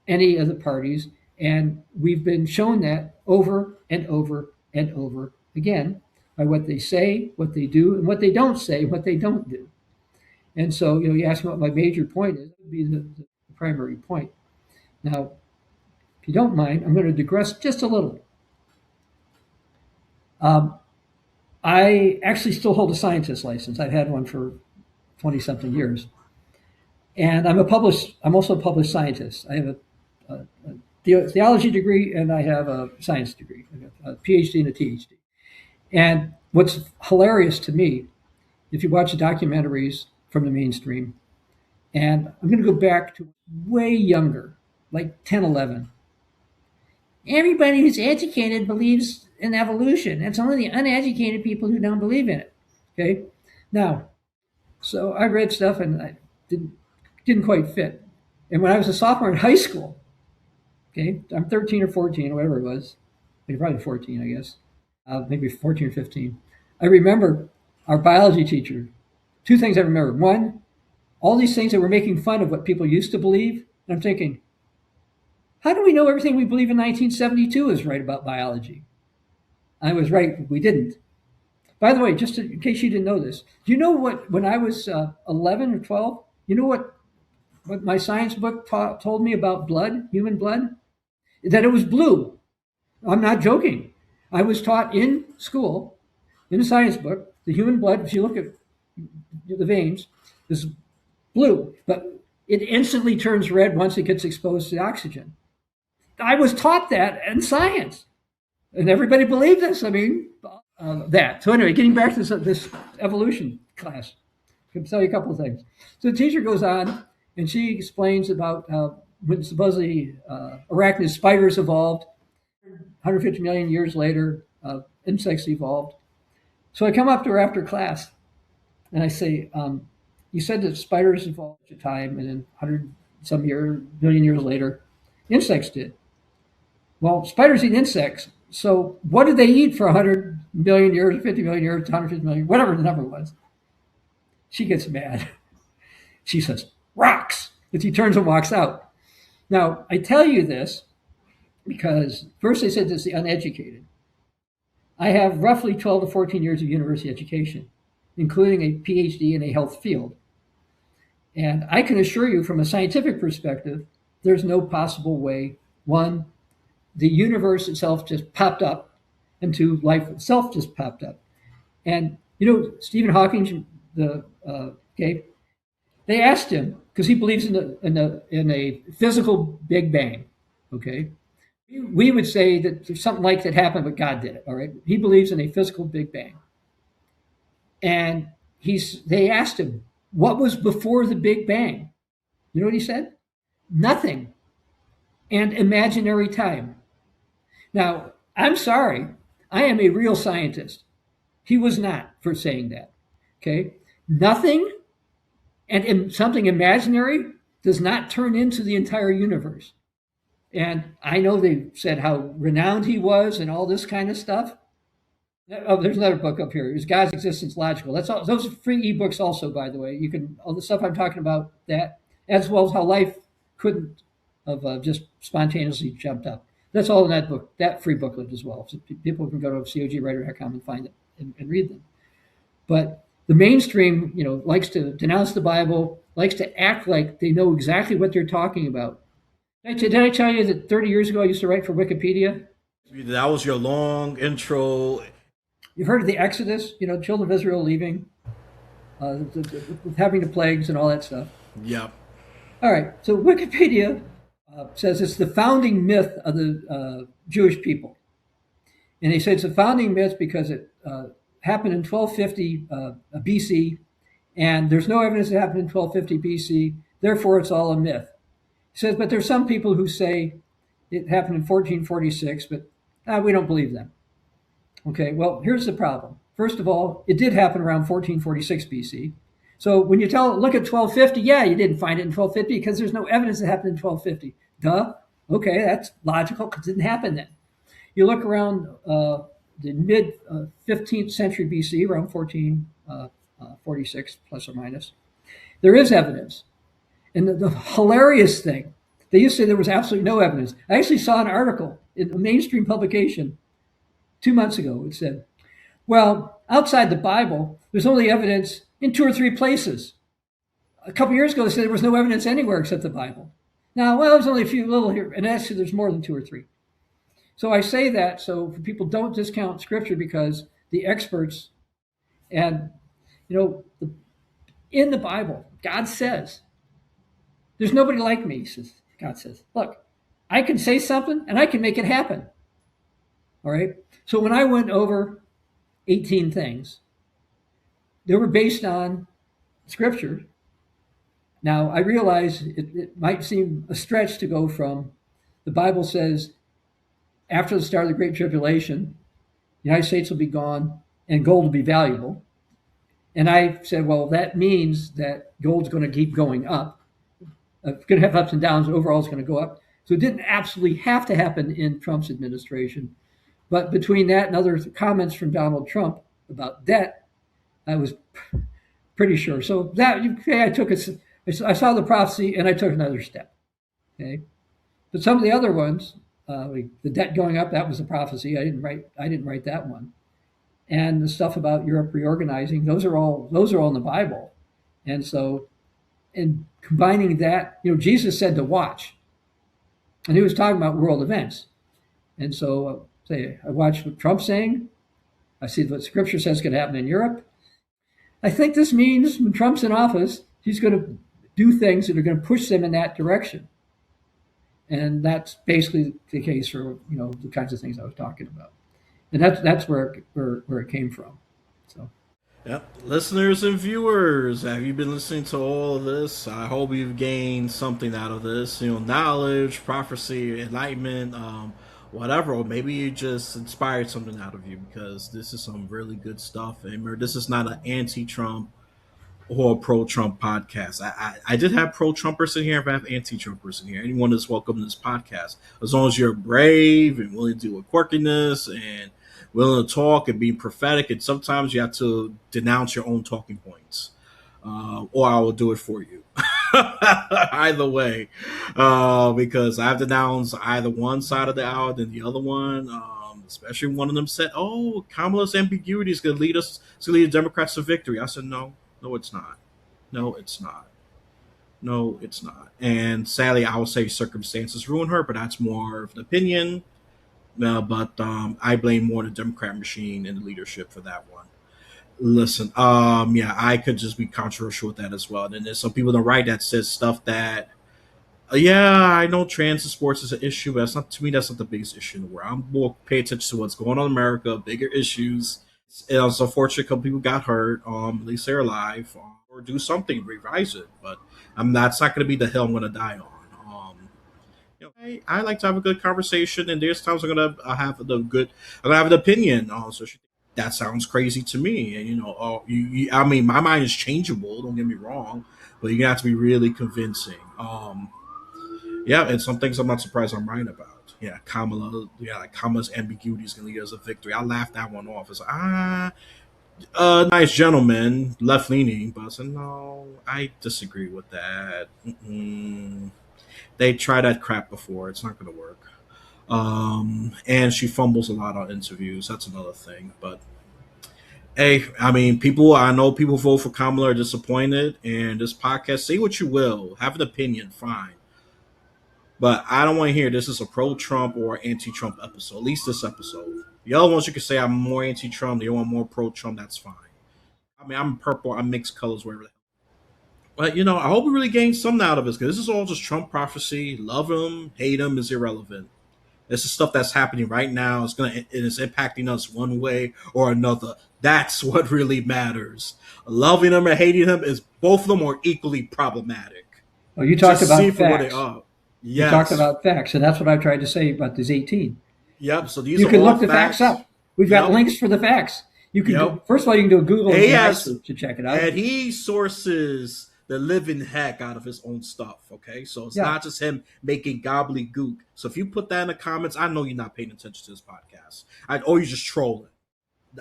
any of the parties, and we've been shown that over and over and over again by what they say, what they do, and what they don't say, what they don't do. And so, you ask me what my major point is, it would be the primary point. Now, if you don't mind, I'm going to digress just a little. I actually still hold a scientist license. I've had one for 20 something years. And I'm also a published scientist. I have a theology degree and I have a science degree, a PhD and a THD. And what's hilarious to me, if you watch the documentaries from the mainstream, and I'm going to go back to way younger, like 10, 11. Everybody who's educated believes in evolution. It's only the uneducated people who don't believe in it. Okay? Now, so I read stuff and I didn't quite fit. And when I was a sophomore in high school, okay, I'm 13 or 14 or whatever it was, probably 14, I guess, maybe 14 or 15. I remember our biology teacher. Two things I remember. One, all these things that were making fun of what people used to believe. And I'm thinking, how do we know everything we believe in 1972 is right about biology? I was right, we didn't. By the way, just in case you didn't know this, do you know what, when I was 11 or 12, you know what my science book told me about blood, human blood? That it was blue. I'm not joking. I was taught in school, in a science book, the human blood, if you look at the veins, is blue, but it instantly turns red once it gets exposed to oxygen. I was taught that in science, and everybody believed this. I mean, that. So anyway, getting back to this evolution class, I can tell you a couple of things. So the teacher goes on, and she explains about when supposedly arachnid spiders evolved. 150 million years later, insects evolved. So I come up to her after class, and I say, you said that spiders evolved at a time, and then 100 million years later, insects did. Well, spiders eat insects. So what did they eat for 100 million years, 50 million years, 150 million, whatever the number was? She gets mad. She says, rocks. And she turns and walks out. Now, I tell you this because first they said this, the uneducated. I have roughly 12 to 14 years of university education, including a PhD in a health field. And I can assure you from a scientific perspective, there's no possible way, one, the universe itself just popped up, and two, life itself just popped up. And Stephen Hawking, they asked him because he believes in a physical Big Bang. Okay, we would say that something like that happened, but God did it. All right, he believes in a physical Big Bang, and they asked him what was before the Big Bang. You know what he said? Nothing. and imaginary time. Now, I'm sorry, I am a real scientist. He was not for saying that. Okay? Nothing and something imaginary does not turn into the entire universe. And I know they said how renowned he was and all this kind of stuff. Oh, there's another book up here. Is God's Existence Logical? That's all. Those are free ebooks, also, by the way. You can all the stuff I'm talking about that, as well as how life couldn't have just spontaneously jumped up. That's all in that book, that free booklet as well. So people can go to cogwriter.com and find it and read them. But the mainstream, likes to denounce the Bible, likes to act like they know exactly what they're talking about. Did I tell you that 30 years ago I used to write for Wikipedia? That was your long intro. You've heard of the Exodus, children of Israel leaving, having the plagues and all that stuff. Yep. All right, so Wikipedia says it's the founding myth of the Jewish people. And they say it's a founding myth because it happened in 1250 BC, and there's no evidence it happened in 1250 BC, therefore it's all a myth. He says, but there's some people who say it happened in 1446, but we don't believe them. Okay, well, here's the problem. First of all, it did happen around 1446 BC. So when you look at 1250, yeah, you didn't find it in 1250 because there's no evidence it happened in 1250. Duh. Okay, that's logical because it didn't happen then. You look around the mid 15th century BC, around 1446 plus or minus, there is evidence. And the hilarious thing, they used to say there was absolutely no evidence. I actually saw an article in a mainstream publication 2 months ago. It said, well, outside the Bible, there's only evidence in 2 or 3 places. A couple years ago, they said there was no evidence anywhere except the Bible. Now, well, there's only a few little here, and actually there's more than 2 or 3. So I say that so people don't discount Scripture, because the experts and, in the Bible, God says, there's nobody like me, God says. Look, I can say something and I can make it happen. All right? So when I went over 18 things, they were based on Scripture. Now, I realize it might seem a stretch to go from the Bible says after the start of the Great Tribulation, the United States will be gone and gold will be valuable. And I said, well, that means that gold's going to keep going up. It's going to have ups and downs. Overall, it's going to go up. So it didn't absolutely have to happen in Trump's administration. But between that and other comments from Donald Trump about debt, I was pretty sure. So I saw the prophecy and I took another step. Okay, but some of the other ones, like the debt going up, that was a prophecy. I didn't write that one. And the stuff about Europe reorganizing, those are all in the Bible. And so, in combining that, Jesus said to watch, and he was talking about world events. And so, I watch what Trump's saying. I see what Scripture says is going to happen in Europe. I think this means when Trump's in office, he's going to do things that are going to push them in that direction. And that's basically the case for the kinds of things I was talking about. And that's where it came from. So. Yep. Listeners and viewers, have you been listening to all of this? I hope you've gained something out of this. Knowledge, prophecy, enlightenment, whatever. Or maybe you just inspired something out of you, because this is some really good stuff. And remember, this is not an anti-Trump or pro-Trump podcast. I did have pro-Trumpers in here. If I have anti-Trumpers in here, anyone is welcome to this podcast, as long as you're brave and willing to do a quirkiness and willing to talk and be prophetic. And sometimes you have to denounce your own talking points, or I will do it for you. Either way, because I've denounced either one side of the aisle than the other one. Especially one of them said, "Oh, Kamala's ambiguity is going to lead the Democrats to victory." I said, "No, it's not. No, it's not. No, it's not." And sadly, I will say circumstances ruin her, but that's more of an opinion. But I blame more the Democrat machine and the leadership for that one. Listen, I could just be controversial with that as well. And then there's some people on the right that says stuff that, I know trans in sports is an issue, but that's not, to me, that's not the biggest issue in the world. I'm more pay attention to what's going on in America, bigger issues. And it's unfortunate a couple people got hurt. At least they're alive, or do something, revise it. But that's not going to be the hill I'm going to die on. I like to have a good conversation, and there's times I'm gonna have an opinion on social. That sounds crazy to me, and I mean, my mind is changeable. Don't get me wrong, but you're gonna have to be really convincing. Yeah, and some things I'm not surprised I'm right about. Yeah, Kamala. Yeah, like Kamala's ambiguity is gonna lead us a victory. I laughed that one off. It's like, nice gentleman, left leaning, but I said no. I disagree with that. Mm-mm. They tried that crap before. It's not going to work. And she fumbles a lot on interviews. That's another thing. But hey, I mean, I know people vote for Kamala are disappointed. And this podcast, say what you will, have an opinion, fine. But I don't want to hear this is a pro-Trump or anti-Trump episode. At least this episode. The other ones you can say I'm more anti-Trump. You want more pro-Trump. That's fine. I mean, I'm purple. I'm mixed colors, whatever. But I hope we really gain something out of this because this is all just Trump prophecy. Love him, hate him is irrelevant. This is stuff that's happening right now. It is impacting us one way or another. That's what really matters. Loving him or hating him is both of them are equally problematic. Oh, you talked Just see about for what they facts. are. You talked Yes. about facts, and that's what I tried to say about these 18. Yep. So these You are can all look the facts facts. up. We've got Yep. links for the facts. You can Yep. first of all, you can do a Google He API has, search to check it out. and he sources the living heck out of his own stuff. Okay, so it's Yeah. not just him making gobbledygook. So if you put that in the comments, I know you're not paying attention to this podcast. Or you're just trolling.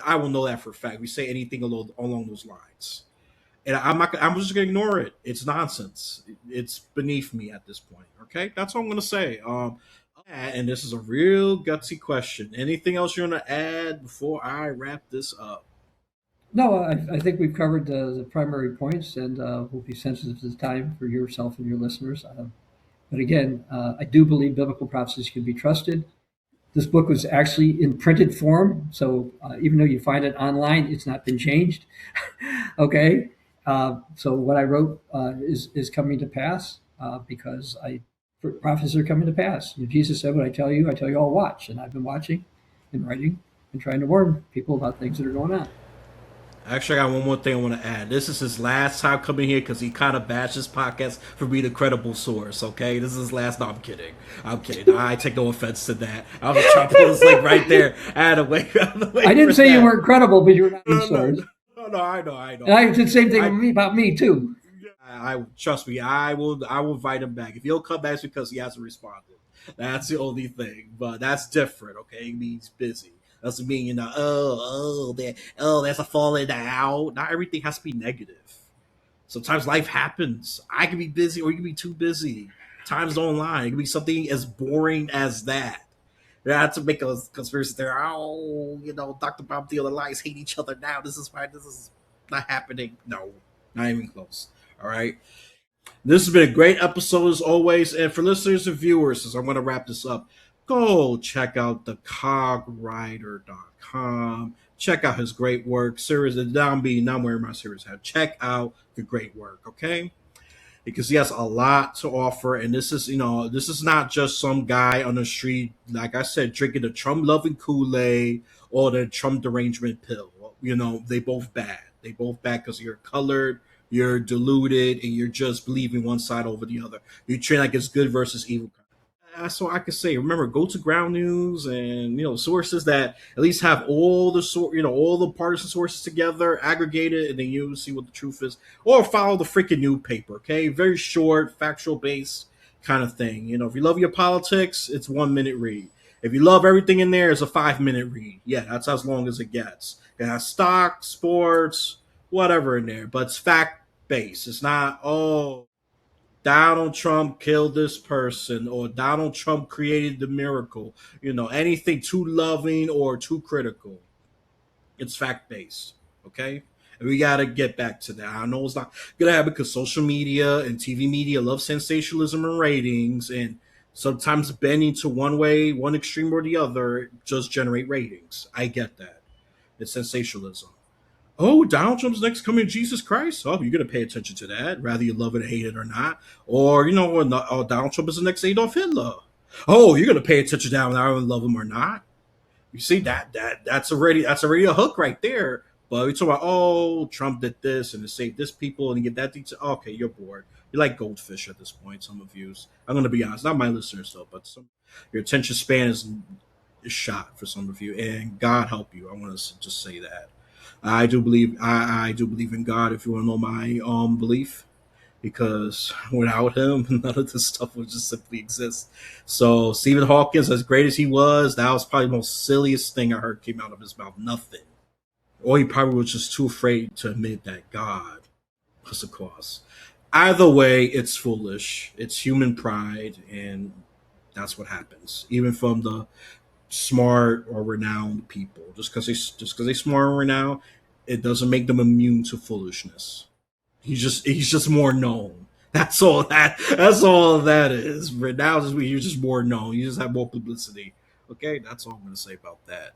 I will know that for a fact. We say anything along those lines, and I'm not. I'm just gonna ignore it. It's nonsense. It's beneath me at this point. Okay, that's all I'm gonna say. And this is a real gutsy question. Anything else you want to add before I wrap this up? No, I think we've covered the primary points, and we'll be sensitive to the time for yourself and your listeners. But again, I do believe biblical prophecies can be trusted. This book was actually in printed form, so even though you find it online, it's not been changed. Okay, so what I wrote is coming to pass because prophecies are coming to pass. Jesus said, "What I tell you all watch," and I've been watching and writing and trying to warn people about things that are going on. Actually, I got one more thing I want to add. This is his last time coming here because he kind of bashed his podcast for being a credible source. Okay, this is his last. No, I'm kidding. I'm kidding. I take no offense to that. I was trying to put this link right there. I had to wait. I didn't say you weren't credible, but you were not No, a no, source. no. I know. I know. And I did the same thing I, with me about me too. I trust me. I will. I will invite him back if he'll come back because he hasn't responded. That's the only thing. But that's different. Okay, it means busy. Doesn't mean there's a falling out. Not everything has to be negative. Sometimes life happens. I can be busy, or you can be too busy. Times don't lie. It can be something as boring as that. Not to make a conspiracy theory. Oh, Dr. Bob Thiel and lies hate each other now. This is why this is not happening. No, not even close. All right. This has been a great episode as always. And for listeners and viewers, as I'm going to wrap this up, go check out thecogwriter.com. Check out his great work. Series of not wearing my series hat. Check out the great work, okay? Because he has a lot to offer. And this is not just some guy on the street, like I said, drinking the Trump loving Kool-Aid or the Trump derangement pill. They both bad. They both bad because you're colored, you're deluded, and you're just believing one side over the other. You train like it's good versus evil. That's all I can say. Remember, go to ground news and sources that at least have all the partisan sources together, aggregated, and then you see what the truth is. Or follow the freaking newspaper. Okay, very short, factual based kind of thing. If you love your politics, it's 1 minute read. If you love everything in there, it's a 5 minute read. Yeah, that's as long as it gets. It has stock, sports, whatever in there, but it's fact based. It's not Donald Trump killed this person or Donald Trump created the miracle. Anything too loving or too critical. It's fact based. Okay? And we got to get back to that. I know it's not going to happen because social media and TV media love sensationalism and ratings, and sometimes bending to one way, one extreme or the other, just generate ratings. I get that. It's sensationalism. Oh, Donald Trump's next coming, Jesus Christ. Oh, you're going to pay attention to that, whether you love it or hate it or not. Or, Donald Trump is the next Adolf Hitler. Oh, you're going to pay attention to that, whether you love him or not. You see that's already a hook right there. But we talk about, oh, Trump did this and it saved this people and you get that detail. Okay, you're bored. You're like goldfish at this point. Some of you, I'm going to be honest, not my listeners though, but your attention span is shot for some of you. And God help you. I want to just say that. I do believe in God. If you want to know my belief, because without him, none of this stuff would just simply exist. So Stephen Hawkins, as great as he was, that was probably the most silliest thing I heard came out of his mouth. Nothing. Or he probably was just too afraid to admit that God was the cause. Either way, it's foolish. It's human pride, and that's what happens. Even from the smart or renowned people, just because they smart or renowned, it doesn't make them immune to foolishness. He's just more known. That's all that is. But now you're just more known. You just have more publicity. Okay, that's all I'm gonna say about that.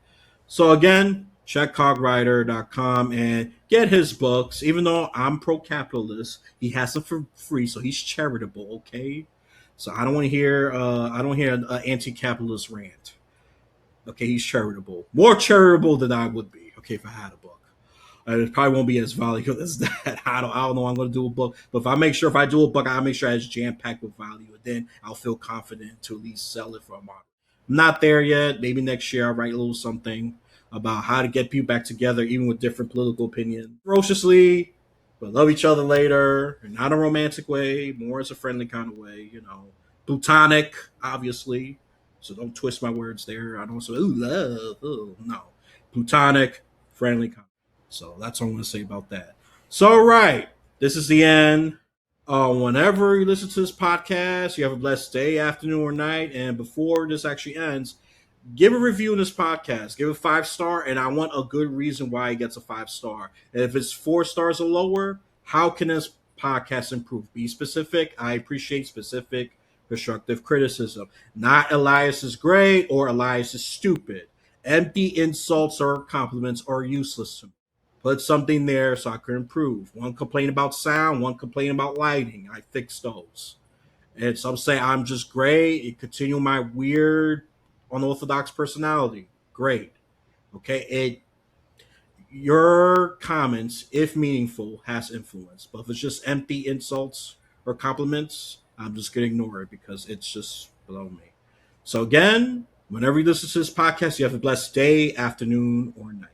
So again, check cogwriter.com and get his books. Even though I'm pro-capitalist, he has them for free, so he's charitable. Okay, so I don't hear an anti-capitalist rant. Okay, he's charitable, more charitable than I would be. Okay, if I had a book. It probably won't be as valuable as that. I don't know. I'm going to do a book, but if I do a book, I'll make sure it's jam packed with value, and then I'll feel confident to at least sell it for a market. I'm not there yet. Maybe next year I'll write a little something about how to get people back together, even with different political opinions, ferociously, but love each other later, and not a romantic way, more as a friendly kind of way. Plutonic, obviously. So don't twist my words there. I don't say ooh love, ooh, no, plutonic, friendly. So that's all I'm going to say about that. So, right, this is the end. Whenever you listen to this podcast, you have a blessed day, afternoon, or night. And before this actually ends, give a review in this podcast. Give it 5-star, and I want a good reason why it gets a 5-star. And if it's 4 stars or lower, how can this podcast improve? Be specific. I appreciate specific constructive criticism. Not Elias is great or Elias is stupid. Empty insults or compliments are useless to me. Put something there so I could improve. One complaint about sound, one complaint about lighting. I fixed those. And some say I'm just great. You continue my weird, unorthodox personality. Great. Okay. Your comments, if meaningful, has influence. But if it's just empty insults or compliments, I'm just gonna ignore it because it's just below me. So again, whenever you listen to this podcast, you have a blessed day, afternoon, or night.